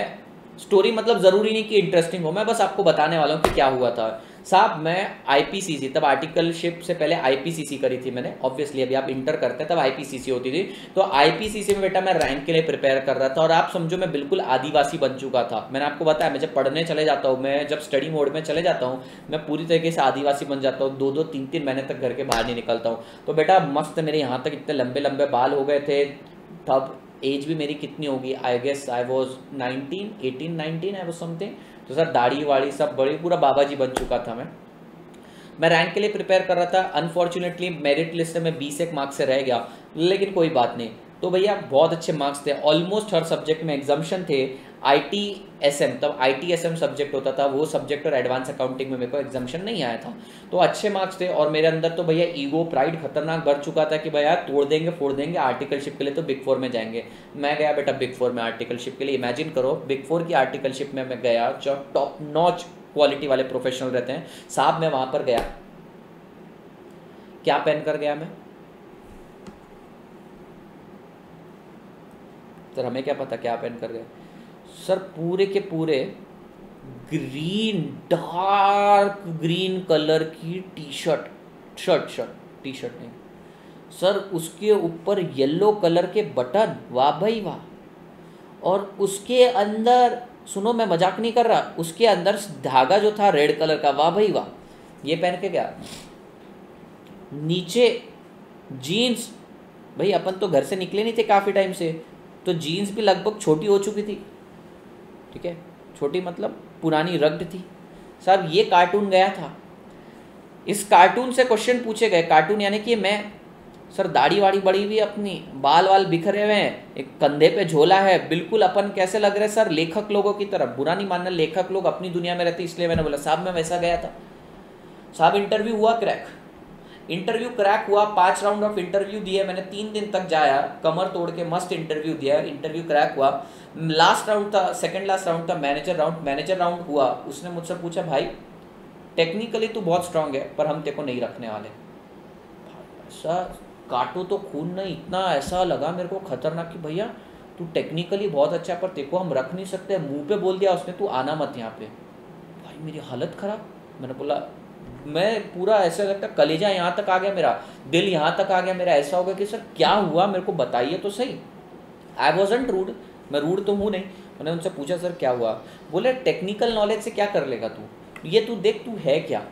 स्टोरी मतलब जरूरी नहीं कि इंटरेस्टिंग हो, मैं बस आपको बताने वाला हूँ कि क्या हुआ था। साहब मैं आईपीसीसी, तब आर्टिकलशिप से पहले आईपीसीसी करी थी मैंने, ऑब्वियसली अभी आप इंटर करते हैं तब आईपीसीसी होती थी, तो आईपीसीसी में बेटा मैं रैंक के लिए प्रिपेयर कर रहा था और आप समझो मैं बिल्कुल आदिवासी बन चुका था। मैंने आपको बताया मैं जब पढ़ने चले जाता हूँ, मैं जब स्टडी मोड में चले जाता हूँ, मैं पूरी तरीके से आदिवासी बन जाता हूँ, 2-2, 3-3 महीने तक घर के बाहर नहीं निकलता हूँ। तो बेटा मस्त मेरे यहाँ तक इतने लंबे लंबे बाल हो गए थे, तब एज भी मेरी कितनी होगी, I guess I was 18-19 I was something. तो सर दाढ़ी वाड़ी सब बड़ी, पूरा बाबा जी बन चुका था मैं रैंक के लिए प्रिपेयर कर रहा था। अनफॉर्चुनेटली मेरिट लिस्ट में 20 मार्क्स से रह गया, लेकिन कोई बात नहीं। तो भैया बहुत अच्छे मार्क्स थे, ऑलमोस्ट हर सब्जेक्ट में एग्जाम्शन थे। ITSM, तब ITSM सब्जेक्ट होता था, वो सब्जेक्ट और एडवांस अकाउंटिंग में मेरे को एग्जाम्शन नहीं आया था, तो अच्छे मार्क्स थे। और मेरे अंदर तो भैया ईगो प्राइड खतरनाक बढ़ चुका था कि भैया तोड़ देंगे फोड़ देंगे, आर्टिकलशिप के लिए तो बिग 4 में जाएंगे। मैं गया बेटा बिग 4 में आर्टिकलशिप के लिए। इमेजिन करो बिग 4 की आर्टिकलशिप में मैं गया, जो टॉप नॉच क्वालिटी वाले प्रोफेशनल रहते हैं साहब, मैं वहां पर गया, क्या पहन कर गया मैं? सर हमें क्या पता क्या पहन कर गए? सर पूरे के पूरे ग्रीन, डार्क ग्रीन कलर की टी शर्ट नहीं सर, उसके ऊपर येलो कलर के बटन, वाह भाई वाह, और उसके अंदर, सुनो मैं मजाक नहीं कर रहा, उसके अंदर धागा जो था रेड कलर का, वाह भाई वाह, ये पहन के गया। नीचे जीन्स, भाई अपन तो घर से निकले नहीं थे काफ़ी टाइम से, तो जीन्स भी लगभग छोटी हो चुकी थी, ठीक है, छोटी मतलब पुरानी रग्ड थी। साहब ये कार्टून गया था, इस कार्टून से क्वेश्चन पूछे गए, कार्टून यानी कि मैं, सर दाढ़ी वाड़ी बड़ी हुई अपनी, बाल वाल बिखरे हुए हैं, एक कंधे पे झोला है, बिल्कुल अपन कैसे लग रहे सर, लेखक लोगों की तरह। बुरा नहीं मानना, लेखक लोग अपनी दुनिया में रहते, इसलिए मैंने बोला साहब मैं वैसा गया था। साहब इंटरव्यू हुआ क्रैक, इंटरव्यू क्रैक हुआ, 5 राउंड ऑफ इंटरव्यू दिए मैंने, 3 दिन तक जाया, कमर तोड़ के मस्त इंटरव्यू दिया, इंटरव्यू क्रैक हुआ। लास्ट राउंड था, सेकंड लास्ट राउंड था, मैनेजर राउंड हुआ। उसने मुझसे पूछा भाई टेक्निकली तू बहुत स्ट्रांग है पर हम तेरे को नहीं रखने वाले। ऐसा काटो तो खून नहीं, इतना ऐसा लगा मेरे को खतरनाक कि भैया तू टेक्निकली बहुत अच्छा है पर तेरे को हम रख नहीं सकते, मुंह पे बोल दिया उसने तू आना मत यहाँ पे। भाई मेरी हालत ख़राब। मैंने बोला, मैं पूरा ऐसा लगता कलेजा यहाँ तक आ गया मेरा, दिल यहाँ तक आ गया मेरा, ऐसा हो गया कि सर क्या हुआ मेरे को बताइए तो सही। आई वॉजंट रूड, मैं रूड तो हूँ नहीं। मैंने उनसे पूछा सर क्या हुआ? बोले टेक्निकल नॉलेज से क्या कर लेगा तू, ये तू देख तू है क्या।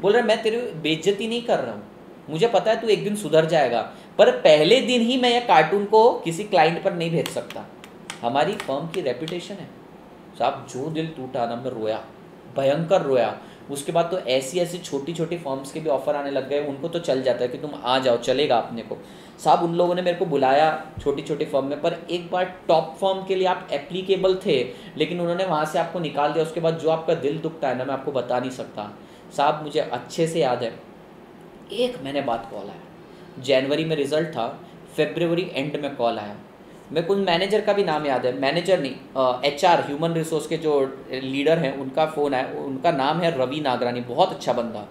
बोल रहा मैं तेरी बेइज्जती नहीं कर रहा हूँ, मुझे पता है तू एक दिन सुधर जाएगा, पर पहले दिन ही मैं ये कार्टून को किसी क्लाइंट पर नहीं भेज सकता, हमारी फर्म की रेपुटेशन है। साहब जो दिल टूटा ना, मैं रोया, भयंकर रोया। उसके बाद तो ऐसी ऐसी छोटी छोटी फर्म्स के भी ऑफर आने लग गए, उनको तो चल जाता है कि तुम आ जाओ चलेगा अपने को। साहब उन लोगों ने मेरे को बुलाया छोटी छोटी फर्म में, पर एक बार टॉप फर्म के लिए आप एप्लीकेबल थे, लेकिन उन्होंने वहाँ से आपको निकाल दिया। उसके बाद जो आपका दिल दुखता है ना, मैं आपको बता नहीं सकता। साहब मुझे अच्छे से याद है, 1 महीने बाद कॉल आया, जनवरी में रिजल्ट था, फरवरी एंड में कॉल आया। मेरे को उन मैनेजर का भी नाम याद है, मैनेजर नहीं HR ह्यूमन रिसोर्स के जो लीडर हैं उनका फ़ोन है, उनका नाम है रवि नागरानी, बहुत अच्छा बंदा,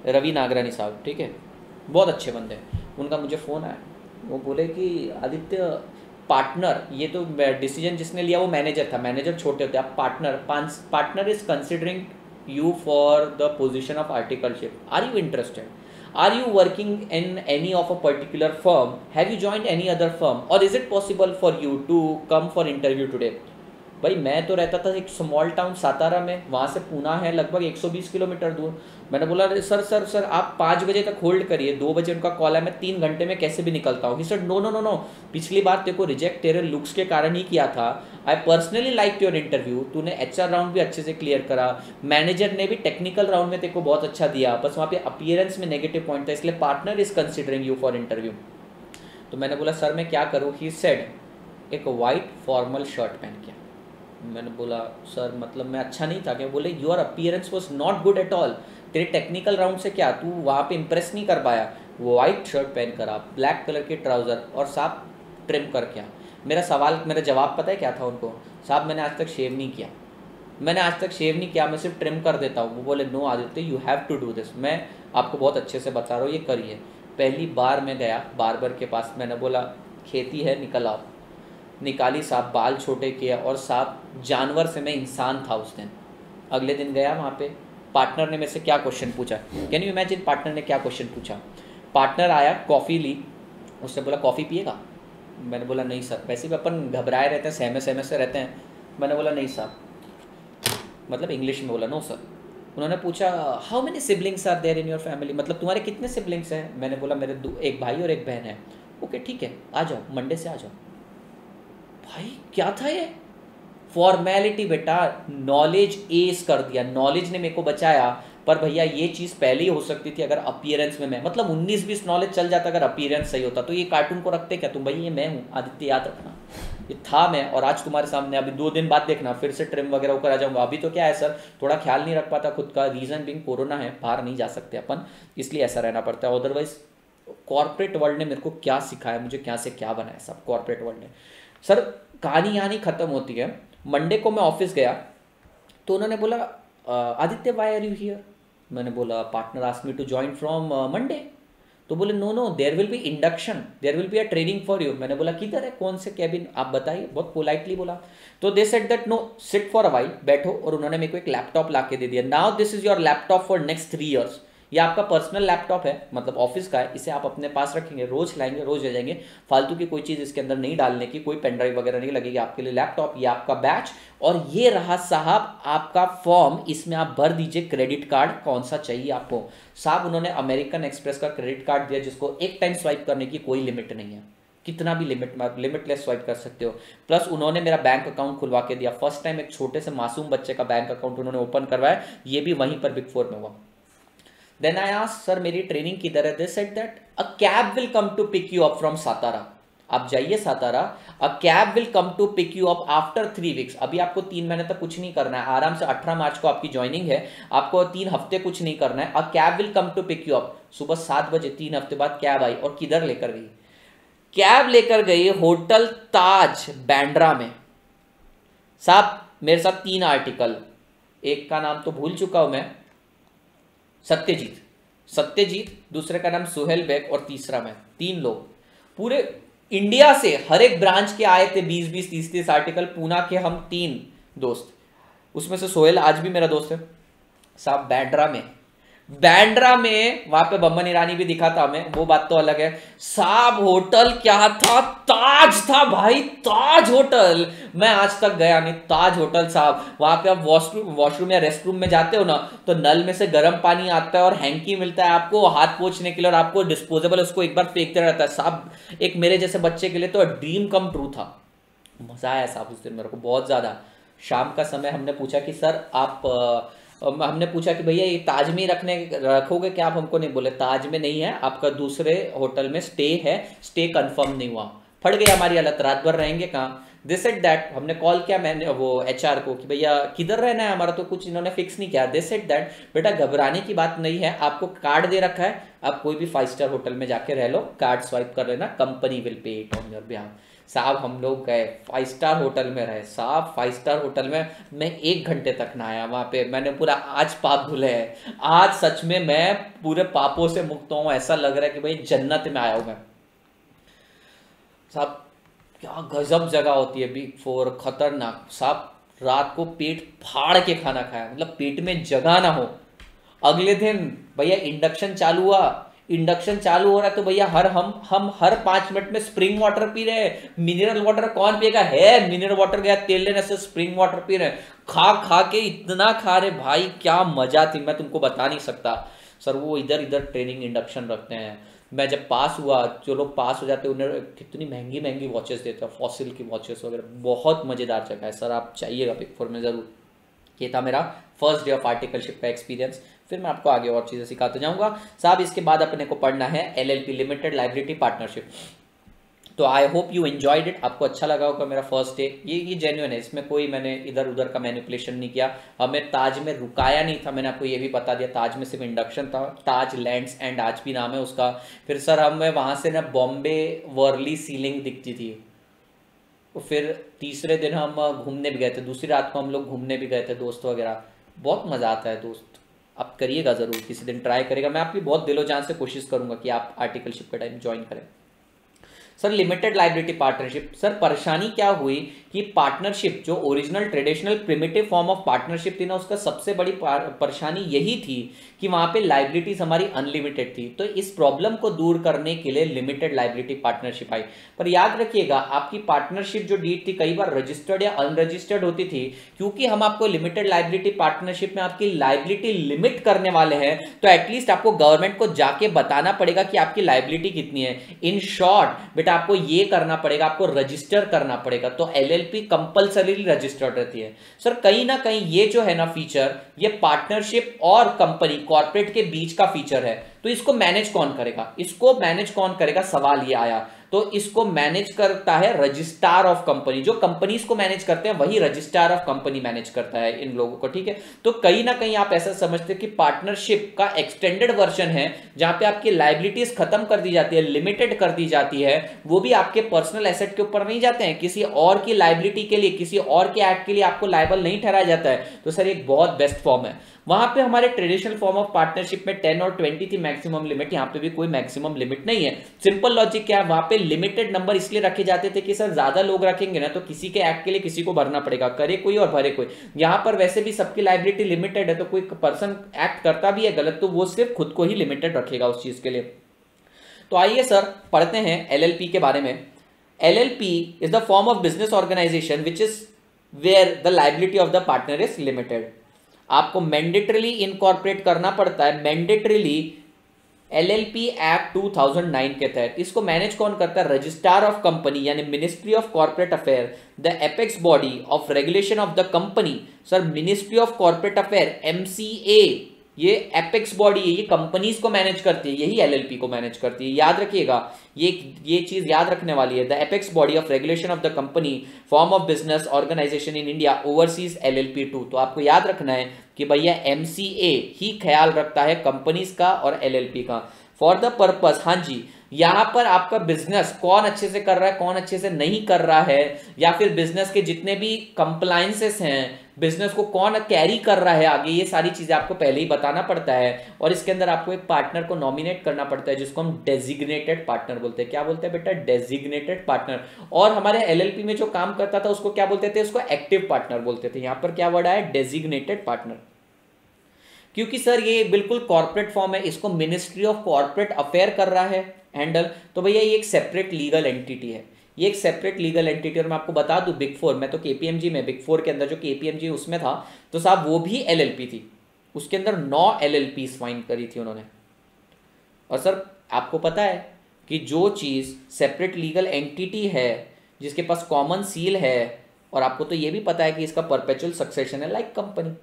रवि नागरानी साहब, ठीक है, बहुत अच्छे बंदे। उनका मुझे फ़ोन आया, वो बोले कि आदित्य पार्टनर, ये तो डिसीजन जिसने लिया वो मैनेजर था, मैनेजर छोटे होते, आप partner is considering you for the position of articleship. Are you interested? Are you working in any of a particular firm? Have you joined any other firm? Or is it possible for you to come for interview today? भाई मैं तो रहता था एक small town Satara में, वहाँ से पूना है लगभग 120 किलोमीटर दूर। मैंने बोला सर आप 5 बजे तक होल्ड करिए, 2 बजे उनका कॉल है, मैं 3 घंटे में कैसे भी निकलता हूँ। सर नो, पिछली बार तेरे को रिजेक्ट तेरे लुक्स के कारण ही किया था। I personally like your interview, तूने HR राउंड भी अच्छे से क्लियर करा, मैनेजर ने भी टेक्निकल राउंड में तेरे को बहुत अच्छा दिया, बस वहाँ पे अपीयरेंस में नेगेटिव पॉइंट था, इसलिए partner is considering you for interview. तो मैंने बोला सर मैं क्या करूँ? ही सेड एक वाइट फॉर्मल शर्ट पहन के। मैंने बोला सर मतलब मैं अच्छा नहीं था क्या? बोले your appearance was not good at all, तेरे टेक्निकल राउंड से क्या तू वहाँ पे इम्प्रेस नहीं कर पाया। वाइट शर्ट पहन कर आप, ब्लैक कलर के ट्राउज़र और साहब ट्रिम कर क्या। मेरा जवाब पता है क्या था उनको? साहब मैंने आज तक शेव नहीं किया, मैं सिर्फ ट्रिम कर देता हूँ। वो बोले no Aditya you have to do this, मैं आपको बहुत अच्छे से बता रहा हूँ, ये करिए। पहली बार मैं गया बार्बर के पास, मैंने बोला खेती है निकल आओ, निकाली साहब, बाल छोटे किया और साहब जानवर से मैं इंसान था उस दिन। अगले दिन गया वहाँ पे, पार्टनर ने मेरे से क्या क्वेश्चन पूछा, कैन यू इमेजिन पार्टनर ने क्या क्वेश्चन पूछा? पार्टनर आया, कॉफ़ी ली, उसने बोला कॉफ़ी पिएगा? मैंने बोला नहीं सर, वैसे भी अपन घबराए रहते हैं, सहमे से रहते हैं। मैंने बोला नहीं सर, मतलब इंग्लिश में बोला नो सर। उन्होंने पूछा how many siblings are there in your family, मतलब तुम्हारे कितने सिबलिंग्स हैं? मैंने बोला मेरे एक भाई और एक बहन है। ओके ठीक है आ जाओ, मंडे से आ जाओ। भाई क्या था ये फॉर्मेलिटी बेटा, नॉलेज एस कर दिया, नॉलेज ने मेरे को बचाया। पर भैया ये चीज़ पहले ही हो सकती थी अगर अपीयरेंस में मैं, मतलब 19-20 नॉलेज चल जाता अगर अपीयरेंस सही होता। तो ये कार्टून को रखते क्या तुम? भाई ये मैं हूँ आदित्य, याद रखना ये था मैं, और आज तुम्हारे सामने। अभी 2 दिन बाद देखना फिर से ट्रिम वगैरह होकर आ जाऊंगा। अभी तो क्या है सर, थोड़ा ख्याल नहीं रख पाता खुद का, रीज़न बिंग कोरोना है, बाहर नहीं जा सकते अपन, इसलिए ऐसा रहना पड़ता है। अदरवाइज कॉर्पोरेट वर्ल्ड ने मेरे को क्या सिखाया, मुझे क्या से क्या बनाया सब कॉर्पोरेट वर्ल्ड ने। सर कहानी यहाँ नहीं ख़त्म होती है। मंडे को मैं ऑफिस गया तो उन्होंने बोला Aditya why are you here? मैंने बोला partner asked me to join from Monday. तो बोले no there will be induction, there will be a training for you. मैंने बोला किधर है, कौन से कैबिन, आप बताइए, बहुत पोलाइटली बोला। तो they said that no sit for a while, बैठो, और उन्होंने मेरे को एक लैपटॉप ला के दे दिया। Now this is your laptop for next 3 years। ये आपका पर्सनल लैपटॉप है, मतलब ऑफिस का है, इसे आप अपने पास रखेंगे, रोज लाएंगे, रोज ले जाएंगे, फालतू की कोई चीज़ इसके अंदर नहीं डालने की, कोई पेन ड्राइव वगैरह नहीं लगेगी आपके लिए। लैपटॉप ये आपका बैच, और ये रहा साहब आपका फॉर्म, इसमें आप भर दीजिए क्रेडिट कार्ड कौन सा चाहिए आपको। साहब उन्होंने अमेरिकन एक्सप्रेस का क्रेडिट कार्ड दिया जिसको एक टाइम स्वाइप करने की कोई लिमिट नहीं है, कितना भी लिमिटलेस स्वाइप कर सकते हो। प्लस उन्होंने मेरा बैंक अकाउंट खुलवा के दिया, फर्स्ट टाइम एक छोटे से मासूम बच्चे का बैंक अकाउंट उन्होंने ओपन करवाया, ये भी वहीं पर बिग 4 में हुआ। देन आई आस्क्ड सर मेरी ट्रेनिंग किधर है? They said that a cab will come to pick you up from Satara. आप जाइए Satara, a cab will come to pick you up after 3 weeks. अभी आपको 3 महीने तक कुछ नहीं करना है, आराम से 18 मार्च को आपकी ज्वाइनिंग है, आपको 3 हफ्ते कुछ नहीं करना है। A cab will come to pick you up, सुबह 7 बजे 3 हफ्ते बाद कैब आई, और किधर लेकर गई? कैब लेकर गई होटल ताज बांद्रा में। साहब मेरे साथ 3 आर्टिकल, एक का नाम तो भूल चुका हूं मैं, सत्यजीत, सत्यजीत, दूसरे का नाम सुहेल बेग, और तीसरा मैं, 3 लोग पूरे इंडिया से हर एक ब्रांच के आए थे, 20-20, 30-30 आर्टिकल। पूना के हम 3 दोस्त, उसमें से सोहेल आज भी मेरा दोस्त है साहब। बांद्रा में वहां पे बम्बन ईरानी भी दिखा था हमें, वो बात तो अलग है साहब। होटल क्या था? ताज था भाई, ताज होटल। मैं आज तक गया नहीं, ताज होटल साहब। वहां पे आप वॉशरूम या रेस्ट रूम में जाते हो ना, तो नल में से गर्म पानी आता है और हैंकी मिलता है आपको हाथ पोंछने के लिए, और आपको डिस्पोजेबल उसको एक बार फेंकते रहता है साहब। एक मेरे जैसे बच्चे के लिए तो ड्रीम कम ट्रू था। मजा आया साहब उस दिन मेरे को बहुत ज्यादा। शाम का समय हमने पूछा कि सर आप हमने पूछा कि भैया ये ताज में रखोगे क्या? आप हमको नहीं बोले ताज में नहीं है, आपका दूसरे होटल में स्टे है, स्टे कंफर्म नहीं हुआ। फट गई हमारी हालत, रात भर रहेंगे कहाँ? दिस सेड दैट, हमने कॉल किया मैंने वो एचआर को कि भैया किधर रहना है हमारा, तो कुछ इन्होंने फिक्स नहीं किया। दिस सेड दैट बेटा घबराने की बात नहीं है, आपको कार्ड दे रखा है, आप कोई भी 5 स्टार होटल में जाके रह लो, कार्ड स्वाइप कर लेना, company will pay it on your behalf. साहब हम लोग गए 5 स्टार होटल में रहे साहब। 5 स्टार होटल में मैं 1 घंटे तक नहाया वहां पे, मैंने पूरा आज पाप धुले हैं। आज सच में मैं पूरे पापों से मुक्त हूं, ऐसा लग रहा है कि भाई जन्नत में आया हूं मैं साहब। क्या गजब जगह होती है बिग 4, खतरनाक साहब। रात को पेट फाड़ के खाना खाया, मतलब पेट में जगह ना हो। अगले दिन भैया इंडक्शन चालू हुआ, इंडक्शन चालू हो रहा है तो भैया हम हर 5 मिनट में स्प्रिंग वाटर पी रहे हैं। मिनरल वाटर कौन पिएगा? है मिनरल वाटर गया तेल लेने से, स्प्रिंग वाटर पी रहे हैं। खा खा के इतना खा रहे भाई, क्या मजा थी मैं तुमको बता नहीं सकता सर। वो इधर इधर ट्रेनिंग इंडक्शन रखते हैं। मैं जब पास हुआ, जो लोग पास हो जाते हैं उन्हें कितनी महंगी महंगी वॉचेस देते हैं, फॉसिल की वॉचेस वगैरह। बहुत मज़ेदार जगह है सर, आप चाहिएगा बिग 4 में ज़रूर। ये था मेरा फर्स्ट डे ऑफ आर्टिकलशिप का एक्सपीरियंस। फिर मैं आपको आगे और चीज़ें सिखाते जाऊंगा साहब। इसके बाद अपने को पढ़ना है LLP, लिमिटेड लाइबिलिटी पार्टनरशिप। तो I hope you enjoyed it, आपको अच्छा लगा होगा मेरा फर्स्ट डे। ये जेन्युइन है, इसमें कोई मैंने इधर उधर का मैनिपुलेशन नहीं किया। हमें ताज में रुकाया नहीं था, मैंने आपको ये भी बता दिया। ताज में सिर्फ इंडक्शन था, ताज लैंड्स एंड आज भी नाम है उसका। फिर सर हमें वहाँ से ना बॉम्बे वर्ली सीलिंग दिखती थी। फिर तीसरे दिन हम घूमने भी गए थे, दूसरी रात को हम लोग घूमने भी गए थे दोस्त वगैरह। बहुत मज़ा आता है दोस्त, आप करिएगा ज़रूर, किसी दिन ट्राई करेगा। मैं आपकी बहुत दिलो जान से कोशिश करूंगा कि आप आर्टिकलशिप का टाइम ज्वाइन करें। Sir limited liability partnership, sir परेशानी क्या हुई कि पार्टनरशिप जो original traditional primitive form of partnership थी ना, उसका सबसे बड़ी परेशानी यही थी कि वहां पे लाइबिलिटीज हमारी अनलिमिटेड थी। तो इस प्रॉब्लम को दूर करने के लिए लिमिटेड लाइबिलिटी पार्टनरशिप आई। पर याद रखिएगा आपकी पार्टनरशिप जो डीड थी कई बार रजिस्टर्ड या अनरजिस्टर्ड होती थी। क्योंकि हम आपको लिमिटेड लाइबिलिटी पार्टनरशिप में आपकी लाइबिलिटी लिमिट करने वाले हैं, तो एटलीस्ट आपको गवर्नमेंट को जाके बताना पड़ेगा कि आपकी लाइबिलिटी कितनी है। इन शॉर्ट बेटा आपको ये करना पड़ेगा, आपको रजिस्टर करना पड़ेगा। तो LLP कंपल्सरी रजिस्टर्ड रहती है। सर कहीं ना कहीं ये जो है ना फीचर, ये पार्टनरशिप और कंपनी कॉर्पोरेट के बीच का फीचर है। तो इसको मैनेज कौन करेगा? इसको मैनेज कौन करेगा, सवाल ये आया। तो इसको मैनेज करता है रजिस्ट्रार ऑफ कंपनी। जो कंपनीज को मैनेज करते हैं वही रजिस्ट्रार ऑफ कंपनी मैनेज करता है इन लोगों को, ठीक है। तो कहीं ना कहीं आप ऐसा समझते हैं कि पार्टनरशिप का एक्सटेंडेड वर्जन है, जहां पे आपकी लाइबिलिटीज खत्म कर दी जाती है, लिमिटेड कर दी जाती है। वो भी आपके पर्सनल एसेट के ऊपर नहीं जाते हैं, किसी और की लाइबिलिटी के लिए, किसी और के एक्ट के लिए आपको लायबल नहीं ठहराया जाता है। तो सर एक बहुत बेस्ट फॉर्म है। वहां पे हमारे ट्रेडिशनल फॉर्म ऑफ पार्टनरशिप में 10 और 20 थी मैक्सिमम लिमिट, यहां पे भी कोई मैक्सिमम लिमिट नहीं है। सिंपल लॉजिक क्या है, वहां पे लिमिटेड नंबर इसलिए रखे जाते थे कि सर ज्यादा लोग रखेंगे ना तो किसी के एक्ट के लिए किसी को भरना पड़ेगा, करे कोई और भरे कोई। यहां पर वैसे भी सबकी लाइबिलिटी लिमिटेड है, तो कोई पर्सन एक्ट करता भी है गलत तो वो सिर्फ खुद को ही लिमिटेड रखेगा उस चीज के लिए। तो आइए सर पढ़ते हैं LLP के बारे में। LLP is the form of business organisation which is where the liability of the partner is limited. आपको मैंडेटरीली इनकॉर्पोरेट करना पड़ता है, मैंडेटरीली LLP एक्ट 2009 के तहत। इसको मैनेज कौन करता है? रजिस्ट्रार ऑफ कंपनी यानी ministry of corporate affair, the apex body of regulation of the company. Sir ministry of corporate affair MCA ये एपेक्स बॉडी है, ये कंपनीज को मैनेज करती है, यही एलएलपी को मैनेज करती है, याद रखिएगा, ये चीज याद रखने वाली है। The apex body of regulation of the company form of business organisation in India overseas LLP too. तो आपको याद रखना है कि भैया एमसीए ही ख्याल रखता है कंपनीज का और एलएलपी का। फॉर द पर्पस, हाँ जी, यहां पर आपका बिजनेस कौन अच्छे से कर रहा है, कौन अच्छे से नहीं कर रहा है, या फिर बिजनेस के जितने भी कंप्लायंसेस हैं, बिजनेस को कौन कैरी कर रहा है आगे, ये सारी चीजें आपको पहले ही बताना पड़ता है। और इसके अंदर आपको एक पार्टनर को नॉमिनेट करना पड़ता है, जिसको हम डेजिग्नेटेड पार्टनर बोलते हैं। क्या बोलते हैं बेटा? Designated partner. और हमारे एलएलपी में जो काम करता था उसको क्या बोलते थे? उसको एक्टिव पार्टनर बोलते थे। यहां पर क्या वर्ड आया? Designated partner. क्योंकि सर ये बिल्कुल कॉर्पोरेट फॉर्म है, इसको मिनिस्ट्री ऑफ कॉर्पोरेट अफेयर कर रहा है हैंडल, तो भैया ये एक सेपरेट लीगल एंटिटी है, ये एक सेपरेट लीगल एंटिटी। और मैं आपको बता दूं, बिग फोर, मैं तो केपीएमजी में, बिग फोर के अंदर जो केपीएमजी उसमें था, तो साहब वो भी एलएलपी थी, उसके अंदर 9 एलएलपी फाइंड करी थी उन्होंने। और सर आपको पता है कि जो चीज़ सेपरेट लीगल एंटिटी है, जिसके पास कॉमन सील है, और आपको तो ये भी पता है कि इसका परपेचुअल सक्सेशन है like company.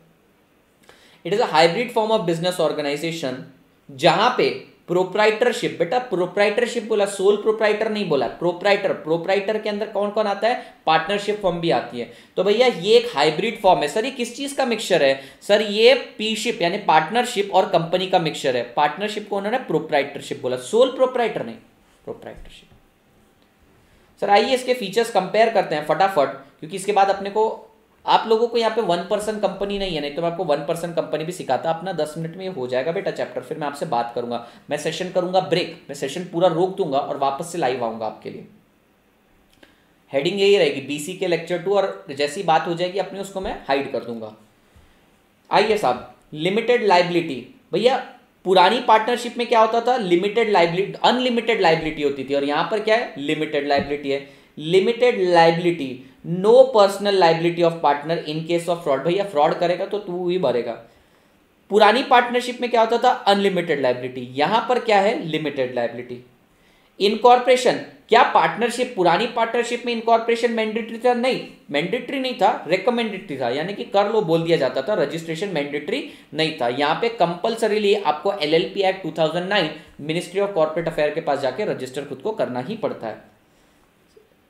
It is a hybrid form of business organisation जहां पे प्रोप्राइटरशिप, बेटा प्रोप्राइटरशिप बोला, सोल प्रोप्राइटर नहीं बोला, प्रोप्राइटर। प्रोप्राइटर के अंदर कौन कौन आता है? पार्टनरशिप फॉर्म भी आती है। तो भैया ये एक हाइब्रिड फॉर्म है। सर ये किस चीज का मिक्सचर है? सर ये पीशिप यानी पार्टनरशिप और कंपनी का मिक्सचर है। पार्टनरशिप को उन्होंने प्रोप्राइटरशिप बोला, सोल प्रोप्राइटर नहीं, प्रोप्राइटरशिप। सर आइए इसके फीचर्स कंपेयर करते हैं फटाफट, क्योंकि इसके बाद अपने को, आप लोगों को यहाँ पे 1% कंपनी नहीं है, नहीं तो मैं आपको 1% कंपनी भी सिखाता। अपना 10 मिनट में ये हो जाएगा बेटा चैप्टर, फिर मैं आपसे बात करूंगा। मैं सेशन करूंगा ब्रेक, मैं सेशन पूरा रोक दूंगा और वापस से लाइव आऊंगा आपके लिए। हेडिंग यही रहेगी, बीसी के लेक्चर 2, और जैसी बात हो जाएगी अपनी उसको मैं हाइड कर दूंगा। आइए साहब, लिमिटेड लाइबिलिटी। भैया पुरानी पार्टनरशिप में क्या होता था? लिमिटेड लाइबिलिटी, अनलिमिटेड लाइबिलिटी होती थी, और यहां पर क्या है? लिमिटेड लाइबिलिटी है। Limited liability, no personal liability of partner in case of fraud. भैया फ्रॉड करेगा तो तू ही भरेगा। पुरानी पार्टनरशिप में क्या होता था? अनलिमिटेड लाइबिलिटी, यहां पर क्या है? Limited liability. इनकॉर्पोरेशन, क्या पार्टनरशिप, पुरानी पार्टनरशिप में इनकॉर्पोरेशन मैंडेटरी था? नहीं, मैंडेटरी नहीं था, रिकमेंडेटरी था, यानी कि कर लो बोल दिया जाता था, रजिस्ट्रेशन मैंडेटरी नहीं था। यहां पे कंपल्सरीली आपको LLP act 2009 ministry of corporate affair के पास जाके रजिस्टर खुद को करना ही पड़ता है।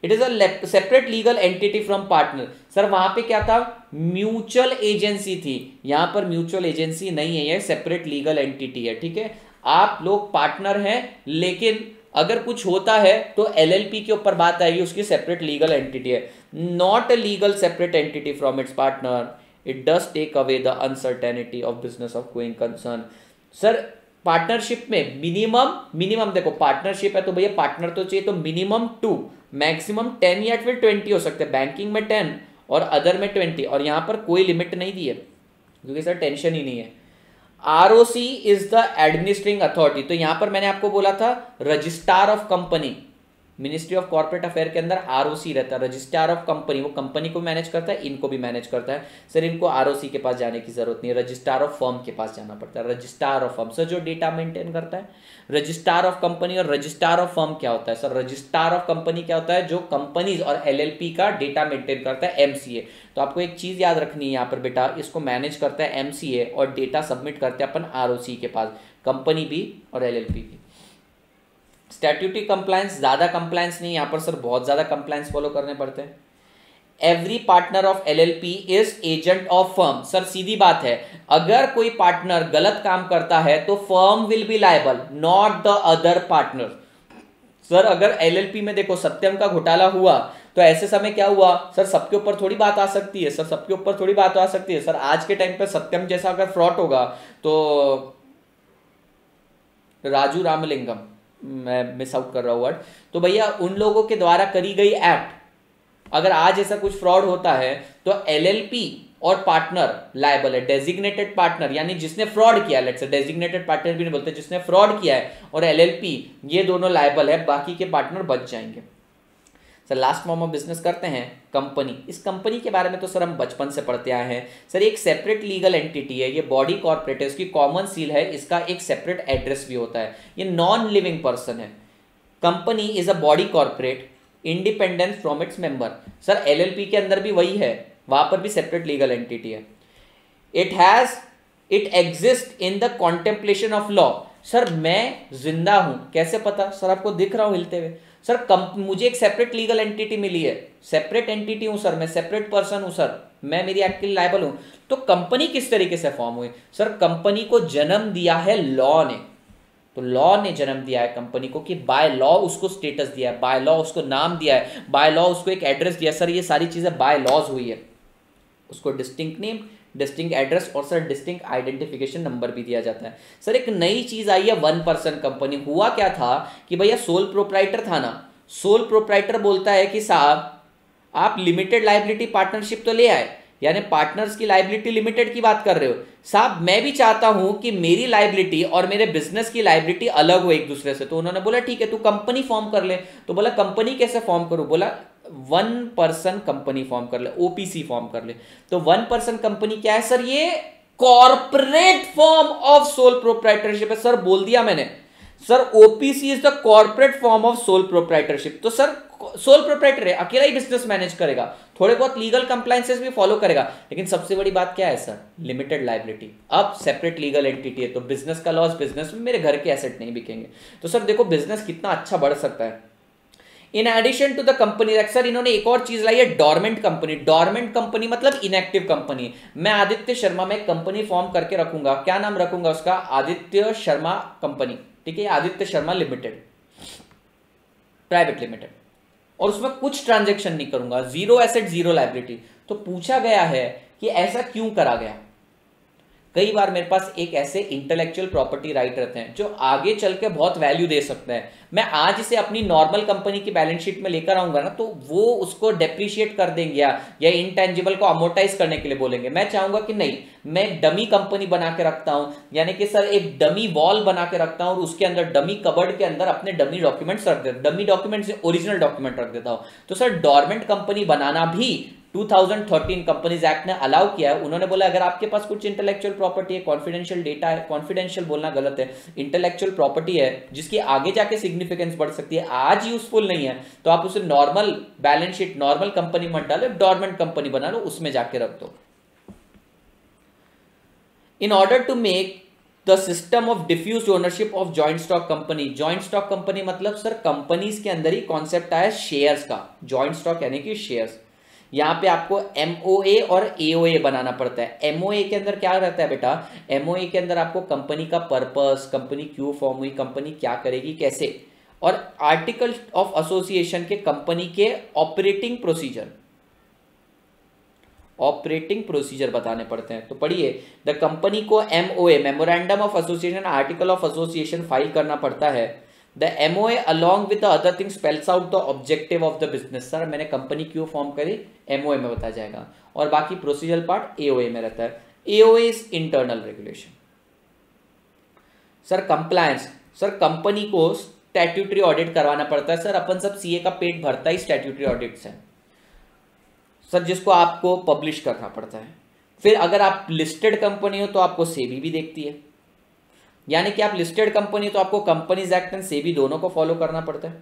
It is a separate legal entity from partner. Sir वहां पे क्या था? म्यूचुअल एजेंसी थी, यहां पर म्यूचुअल एजेंसी नहीं है, ये सेपरेट लीगल एंटिटी है। ठीक है, आप लोग पार्टनर हैं, लेकिन अगर कुछ होता है तो एलएलपी के ऊपर बात आएगी, उसकी सेपरेट लीगल एंटिटी है। Not a legal separate entity from its partner, it does take away the uncertainty of business of going concern. Sir partnership में मिनिमम देखो, पार्टनरशिप है तो भैया पार्टनर तो चाहिए, तो मिनिमम 2, मैक्सिमम 10 या फिर 20 हो सकते हैं। बैंकिंग में 10 और अदर में 20, और यहां पर कोई लिमिट नहीं दी है, क्योंकि सर टेंशन ही नहीं है। ROC is the administering authority, तो यहां पर मैंने आपको बोला था registrar of company, ministry of corporate affair के अंदर आरओसी रहता है, रजिस्ट्रार ऑफ कंपनी, वो कंपनी को मैनेज करता है, इनको भी मैनेज करता है। सर इनको आरओसी के पास जाने की जरूरत नहीं है, रजिस्ट्रार ऑफ फर्म के पास जाना पड़ता है। रजिस्ट्रार ऑफ फर्म सर जो डेटा मेंटेन करता है, रजिस्ट्रार ऑफ कंपनी और रजिस्ट्रार ऑफ फर्म क्या होता है? सर रजिस्ट्रार ऑफ कंपनी क्या होता है? जो कंपनीज और एलएलपी का डेटा मेंटेन करता है, एमसीए। तो आपको एक चीज याद रखनी है यहाँ पर बेटा, इसको मैनेज करता है एमसीए और डेटा सबमिट करते हैं अपन आरओसी के पास, कंपनी भी और एलएलपी भी। स्टैट्यूटरी कंप्लायंस, ज्यादा कंप्लायंस नहीं, यहां पर सर बहुत ज्यादा कंप्लायंस फॉलो करने पड़ते हैं। Every partner of LLP is agent of firm. Sir सीधी बात है, अगर कोई पार्टनर गलत काम करता है तो firm will be liable, not the other partner. Sir अगर एलएलपी में देखो सत्यम का घोटाला हुआ, तो ऐसे समय क्या हुआ? सर सबके ऊपर थोड़ी बात आ सकती है, सर सबके ऊपर थोड़ी बात आ सकती है। सर आज के टाइम पर सत्यम जैसा अगर फ्रॉड होगा तो राजू रामलिंगम, मैं मिस आउट कर रहा हूं वर्ड, तो भैया उन लोगों के द्वारा करी गई एक्ट, अगर आज ऐसा कुछ फ्रॉड होता है तो एलएलपी और पार्टनर लायबल है। डेजिग्नेटेड पार्टनर यानी जिसने फ्रॉड किया, लेट्स से डेजिग्नेटेड पार्टनर भी नहीं बोलते, जिसने फ्रॉड किया है, और एलएलपी, ये दोनों लायबल है, बाकी के पार्टनर बच जाएंगे। Sir last form of business करते हैं कंपनी। इस कंपनी के बारे में तो सर हम बचपन से पढ़ते आए हैं। सर एक सेपरेट लीगल एंटिटी है, ये बॉडी कॉर्पोरेट है, इसकी कॉमन सील है, इसका एक सेपरेट एड्रेस भी होता है, ये नॉन लिविंग पर्सन है। Company is a body corporate independent from its member. Sir LLP के अंदर भी वही है, वहां पर भी सेपरेट लीगल एंटिटी है। It exist in the contemplation of law. Sir मैं जिंदा हूं कैसे पता? सर आपको दिख रहा हूं हिलते हुए। सर मुझे एक सेपरेट लीगल एंटिटी मिली है, सेपरेट एंटिटी हूं सर, मैं सेपरेट पर्सन हूं सर, मैं मेरी एक्ट के लिए लायबल हूं। तो कंपनी किस तरीके से फॉर्म हुई? सर कंपनी को जन्म दिया है लॉ ने। तो लॉ ने जन्म दिया है कंपनी को कि बाय लॉ उसको स्टेटस दिया है, बाय लॉ उसको नाम दिया है, बाय लॉ उसको एक एड्रेस दिया। सर ये सारी चीजें बाय लॉज हुई है। उसको डिस्टिंक्ट नेम, डिस्टिंक्ट एड्रेस और सर डिस्टिंक्ट आइडेंटिफिकेशन नंबर भी दिया जाता है। सर एक नई चीज आई है 1 पर्सन कंपनी। हुआ क्या था कि भैया सोल प्रोप्राइटर था ना, सोल प्रोप्राइटर बोलता है कि साहब आप लिमिटेड लाइबिलिटी पार्टनरशिप तो ले आए, यानी पार्टनर्स की लाइबिलिटी लिमिटेड की बात कर रहे हो साहब, मैं भी चाहता हूं कि मेरी लाइबिलिटी और मेरे बिजनेस की लाइबिलिटी अलग हो एक दूसरे से। तो उन्होंने बोला ठीक है तू कंपनी फॉर्म कर ले। तो बोला कंपनी कैसे फॉर्म करूं? बोला 1 पर्सन कंपनी फॉर्म कर ले, ओपीसी फॉर्म कर ले। तो 1 पर्सन कंपनी क्या है सर? ये corporate form of sole proprietorship है। सर बोल दिया मैंने, sir OPC is the corporate form of sole proprietorship. तो सर सोल प्रोप्राइटर है, अकेला ही बिजनेस मैनेज करेगा, थोड़े बहुत लीगल कंप्लायंसेस भी फॉलो करेगा, लेकिन सबसे बड़ी बात क्या है सर? Limited liability. अब सेपरेट लीगल एंटिटी है तो बिजनेस का लॉस बिजनेस में, मेरे घर के एसेट नहीं बिकेंगे। तो सर देखो बिजनेस कितना अच्छा बढ़ सकता है। In addition to the company act, sir इन्होंने एक और चीज लाई है डॉर्मेंट कंपनी। डॉर्मेंट कंपनी मतलब इनएक्टिव कंपनी। मैं आदित्य शर्मा में एक कंपनी फॉर्म करके रखूंगा, क्या नाम रखूंगा उसका? आदित्य शर्मा कंपनी, ठीक है, Aditya Sharma limited, private limited, और उसमें कुछ ट्रांजैक्शन नहीं करूंगा, जीरो एसेट जीरो लाइबिलिटी। तो पूछा गया है कि ऐसा क्यों करा गया? कई बार मेरे पास एक ऐसे इंटेलेक्चुअल प्रॉपर्टी राइट रहते हैं जो आगे चल के बहुत वैल्यू दे सकते हैं। मैं आज इसे अपनी नॉर्मल कंपनी की बैलेंस शीट में लेकर आऊंगा ना, तो वो उसको डेप्रिशिएट कर देंगे या इंटेंजिबल को अमोर्टाइज करने के लिए बोलेंगे। मैं चाहूंगा कि नहीं, मैं डमी कंपनी बना के रखता हूं, यानी कि सर एक डमी वॉल बना के रखता हूं और उसके अंदर डमी कबर्ड के अंदर अपने डमी डॉक्यूमेंट्स रख देता हूं, डमी डॉक्यूमेंट से ओरिजिनल डॉक्यूमेंट रख देता हूं। तो सर डॉर्मेंट कंपनी बनाना भी 2013 कंपनीज एक्ट ने अलाउ किया है। उन्होंने बोला अगर आपके पास कुछ इंटेलेक्चुअल प्रॉपर्टी है, कॉन्फिडेंशियल डेटा है, कॉन्फिडेंशियल बोलना गलत है, इंटेलेक्चुअल प्रॉपर्टी है जिसकी आगे जाके सिग्निफिकेंस बढ़ सकती है, आज यूजफुल नहीं है, तो आप उसे normal balance sheet, normal company मत डालो, डॉर्मेंट कंपनी बना लो, उसमें जाके रख दो। In order to make the system of diffuse ownership of joint stock company. Joint stock company मतलब सर कंपनीज के अंदर ही कॉन्सेप्ट आया शेयर्स का। जॉइंट स्टॉक यानी कि शेयर्स। यहां पे आपको एमओए और एओए बनाना पड़ता है। एमओए के अंदर क्या रहता है बेटा? एमओए के अंदर आपको कंपनी का पर्पस, कंपनी क्यों फॉर्म हुई, कंपनी क्या करेगी, कैसे, और आर्टिकल ऑफ एसोसिएशन के कंपनी के ऑपरेटिंग प्रोसीजर बताने पड़ते हैं। तो पढ़िए, द कंपनी को MOA, memorandum of association, article of association file करना पड़ता है। The MOA along with the other thing spells out the objective of the business. Sir मैंने कंपनी क्यों फॉर्म करी, एमओए में बताया जाएगा, और बाकी प्रोसीजरल पार्ट एओए में रहता है। AOA is internal regulation. Sir compliance, sir company को स्टैट्यूटरी ऑडिट करवाना पड़ता है। सर अपन सब सीए का पेट भरता ही स्टैट्यूटरी ऑडिट से सर, जिसको आपको पब्लिश करना पड़ता है। फिर अगर आप लिस्टेड कंपनी हो तो आपको सेबी भी देखती है, यानी कि आप लिस्टेड कंपनी तो आपको कंपनीज एक्ट एंड सेबी दोनों को फॉलो करना पड़ता है।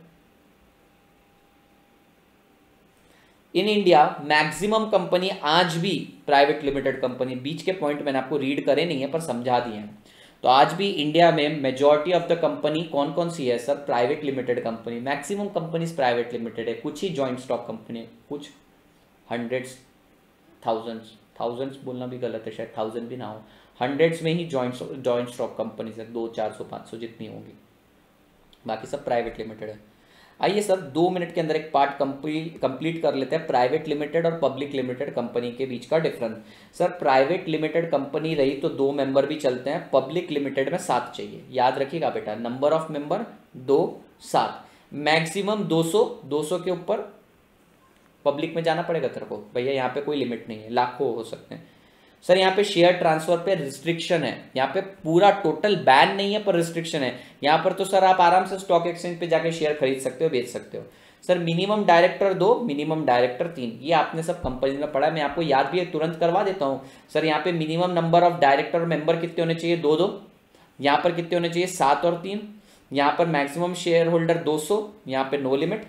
इन इंडिया मैक्सिमम कंपनी आज भी प्राइवेट लिमिटेड कंपनी, बीच के पॉइंट मैंने आपको रीड करे नहीं है पर समझा दिए हैं। तो आज भी इंडिया में मेजॉरिटी ऑफ द कंपनी कौन कौन सी है sir? Private limited company. Maximum companies private limited है, कुछ ही जॉइंट स्टॉक कंपनी, कुछ हंड्रेड्स, थाउजेंड्स बोलना भी गलत है, शायद 1000 भी ना हो, हंड्रेड्स में ही जॉइंट स्टॉक कंपनीज है, 200, 400, 500 जितनी होंगी, बाकी सब प्राइवेट लिमिटेड है। आइए सर 2 मिनट के अंदर एक पार्ट कंप्लीट कर लेते हैं, प्राइवेट लिमिटेड और पब्लिक लिमिटेड कंपनी के बीच का difference. Sir private limited company रही तो 2 मेंबर भी चलते हैं, पब्लिक लिमिटेड में 7 चाहिए, याद रखिएगा बेटा, नंबर ऑफ मेंबर 2, 7, मैक्सिमम 200 के ऊपर पब्लिक में जाना पड़ेगा तेरे को भैया, यहाँ पे कोई लिमिट नहीं है, लाखों हो सकते हैं। सर यहाँ पे शेयर ट्रांसफर पे रिस्ट्रिक्शन है, यहाँ पे पूरा टोटल बैन नहीं है पर रिस्ट्रिक्शन है। यहाँ पर तो सर आप आराम से स्टॉक एक्सचेंज पे जाके शेयर खरीद सकते हो, बेच सकते हो। Sir minimum director 2, minimum director 3, ये आपने सब कंपनी में पढ़ा है, मैं आपको याद भी तुरंत करवा देता हूँ। सर यहाँ पे minimum number of director member कितने होने चाहिए? 2, यहाँ पर कितने होने चाहिए? 7 और 3। यहाँ पर मैक्सिमम शेयर होल्डर 200, यहाँ पे नो लिमिट।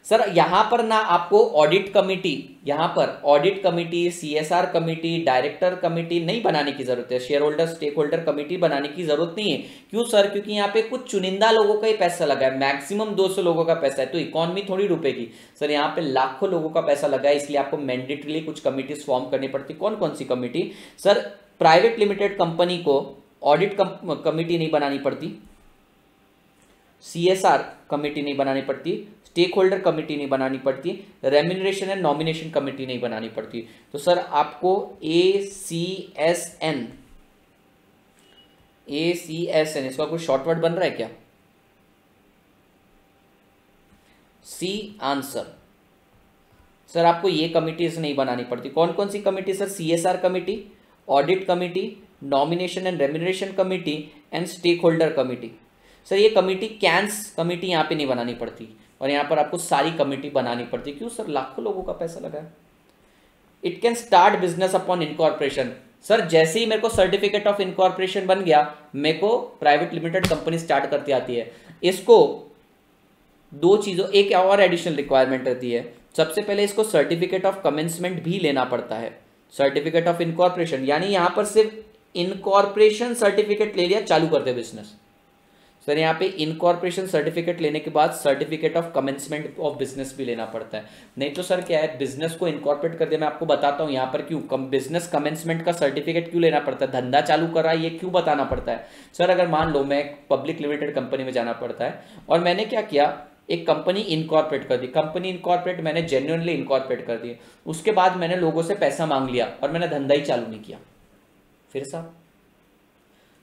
सर यहाँ पर ना आपको ऑडिट कमिटी, यहाँ पर audit committee, CSR committee, director committee नहीं बनाने की जरूरत है, shareholder stakeholder committee बनाने की जरूरत नहीं है। क्यों सर? क्योंकि यहाँ पे कुछ चुनिंदा लोगों का ही पैसा लगा है, मैक्सिमम 200 लोगों का पैसा है, तो इकोनॉमी थोड़ी रुकेगी सर। यहाँ पे लाखों लोगों का पैसा लगा है, इसलिए आपको मैंडेटरीली कुछ कमिटीज फॉर्म करनी पड़ती। कौन कौन सी committee? Sir private limited company को ऑडिट कमिटी नहीं बनानी पड़ती, सीएसआर कमिटी नहीं बनानी पड़ती, स्टेक होल्डर कमिटी नहीं बनानी पड़ती, रेम्यूनरेशन एंड नॉमिनेशन कमिटी नहीं बनानी पड़ती। तो सर आपको ACSN, इसका कोई शॉर्ट वर्ड बन रहा है क्या? C answer. सर आपको ये कमिटीज नहीं बनानी पड़ती। कौन कौन सी committee sir? CSR committee, audit committee, nomination and remuneration committee and stakeholder committee. Sir ये कमिटी, कैंस कमिटी यहाँ पे नहीं बनानी पड़ती, और यहाँ पर आपको सारी कमिटी बनानी पड़ती। क्यों सर? लाखों लोगों का पैसा लगा है। It can start business upon incorporation. Sir जैसे ही मेरे को सर्टिफिकेट ऑफ इनकॉर्पोरेशन बन गया, मेरे को प्राइवेट लिमिटेड कंपनी स्टार्ट करती आती है। इसको दो चीज़ों, एक और एडिशनल रिक्वायरमेंट रहती है। सबसे पहले इसको सर्टिफिकेट ऑफ कमेंसमेंट भी लेना पड़ता है। सर्टिफिकेट ऑफ इनकॉर्पोरेशन यानी यहाँ पर सिर्फ इनकॉर्पोरेशन सर्टिफिकेट ले लिया, चालू करते बिजनेस। सर यहाँ पे इनकॉर्पोरेशन सर्टिफिकेट लेने के बाद certificate of commencement of business भी लेना पड़ता है। नहीं तो सर क्या है, बिजनेस को इनकॉर्पोरेट कर दिया। मैं आपको बताता हूँ यहाँ पर क्यों बिजनेस कमेंसमेंट का सर्टिफिकेट क्यों लेना पड़ता है, धंधा चालू कर रहा है ये क्यों बताना पड़ता है। सर अगर मान लो मैं पब्लिक लिमिटेड कंपनी में जाना पड़ता है, और मैंने क्या किया, एक कंपनी इनकॉर्पोरेट कर दी। कंपनी इनकॉर्पोरेट मैंने जेन्युइनली इनकॉर्पोरेट कर दी, उसके बाद मैंने लोगों से पैसा मांग लिया और मैंने धंधा ही चालू नहीं किया, फिर साहब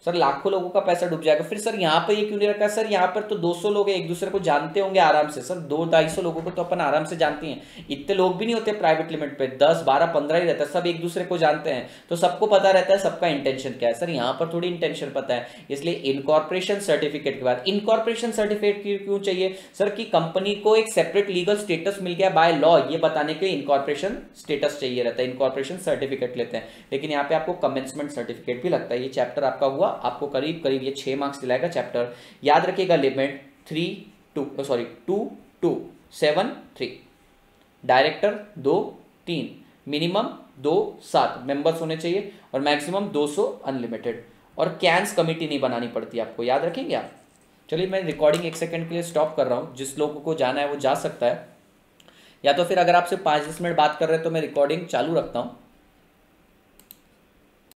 सर लाखों लोगों का पैसा डूब जाएगा। फिर सर यहाँ पर ये क्यों नहीं रखा? सर यहाँ पर तो 200 लोग एक दूसरे को जानते होंगे आराम से। सर 200-250 लोगों को तो अपन आराम से जानते हैं। इतने लोग भी नहीं होते प्राइवेट लिमिट पे, 10, 12, 15 ही रहता है। सब एक दूसरे को जानते हैं, तो सबको पता रहता है सबका इंटेंशन क्या है। सर यहाँ पर थोड़ी इंटेंशन पता है, इसलिए इनकॉर्पोरेशन सर्टिफिकेट के बाद, इनकॉर्पोरेशन सर्टिफिकेट क्यों चाहिए सर? कि कंपनी को एक सेपरेट लीगल स्टेटस मिल गया बाय लॉ, ये बताने के लिए इनकॉर्पोरेशन स्टेटस चाहिए रहता है, इनकॉर्पोरेशन सर्टिफिकेट लेते हैं। लेकिन यहाँ पे आपको कमेंसमेंट सर्टिफिकेट भी लगता है। ये चैप्टर आपका हुआ, आपको करीब करीब ये 6 मार्क्स दिलाएगा चैप्टर। याद रखिएगा लिमिट 2273, डायरेक्टर 2-3, मिनिमम 2-7 मेंबर्स होने चाहिए, और मैक्सिमम 200 अनलिमिटेड, और कैंस कमिटी नहीं बनानी पड़ती आपको, याद रखेंगे आप। चलिए मैं रिकॉर्डिंग 1 सेकंड के लिए स्टॉप कर रहा हूँ, जिस लोगों को जाना है वो जा सकता है, या तो फिर अगर आपसे 5-10 मिनट बात कर रहे हैं तो मैं रिकॉर्डिंग चालू रखता हूँ।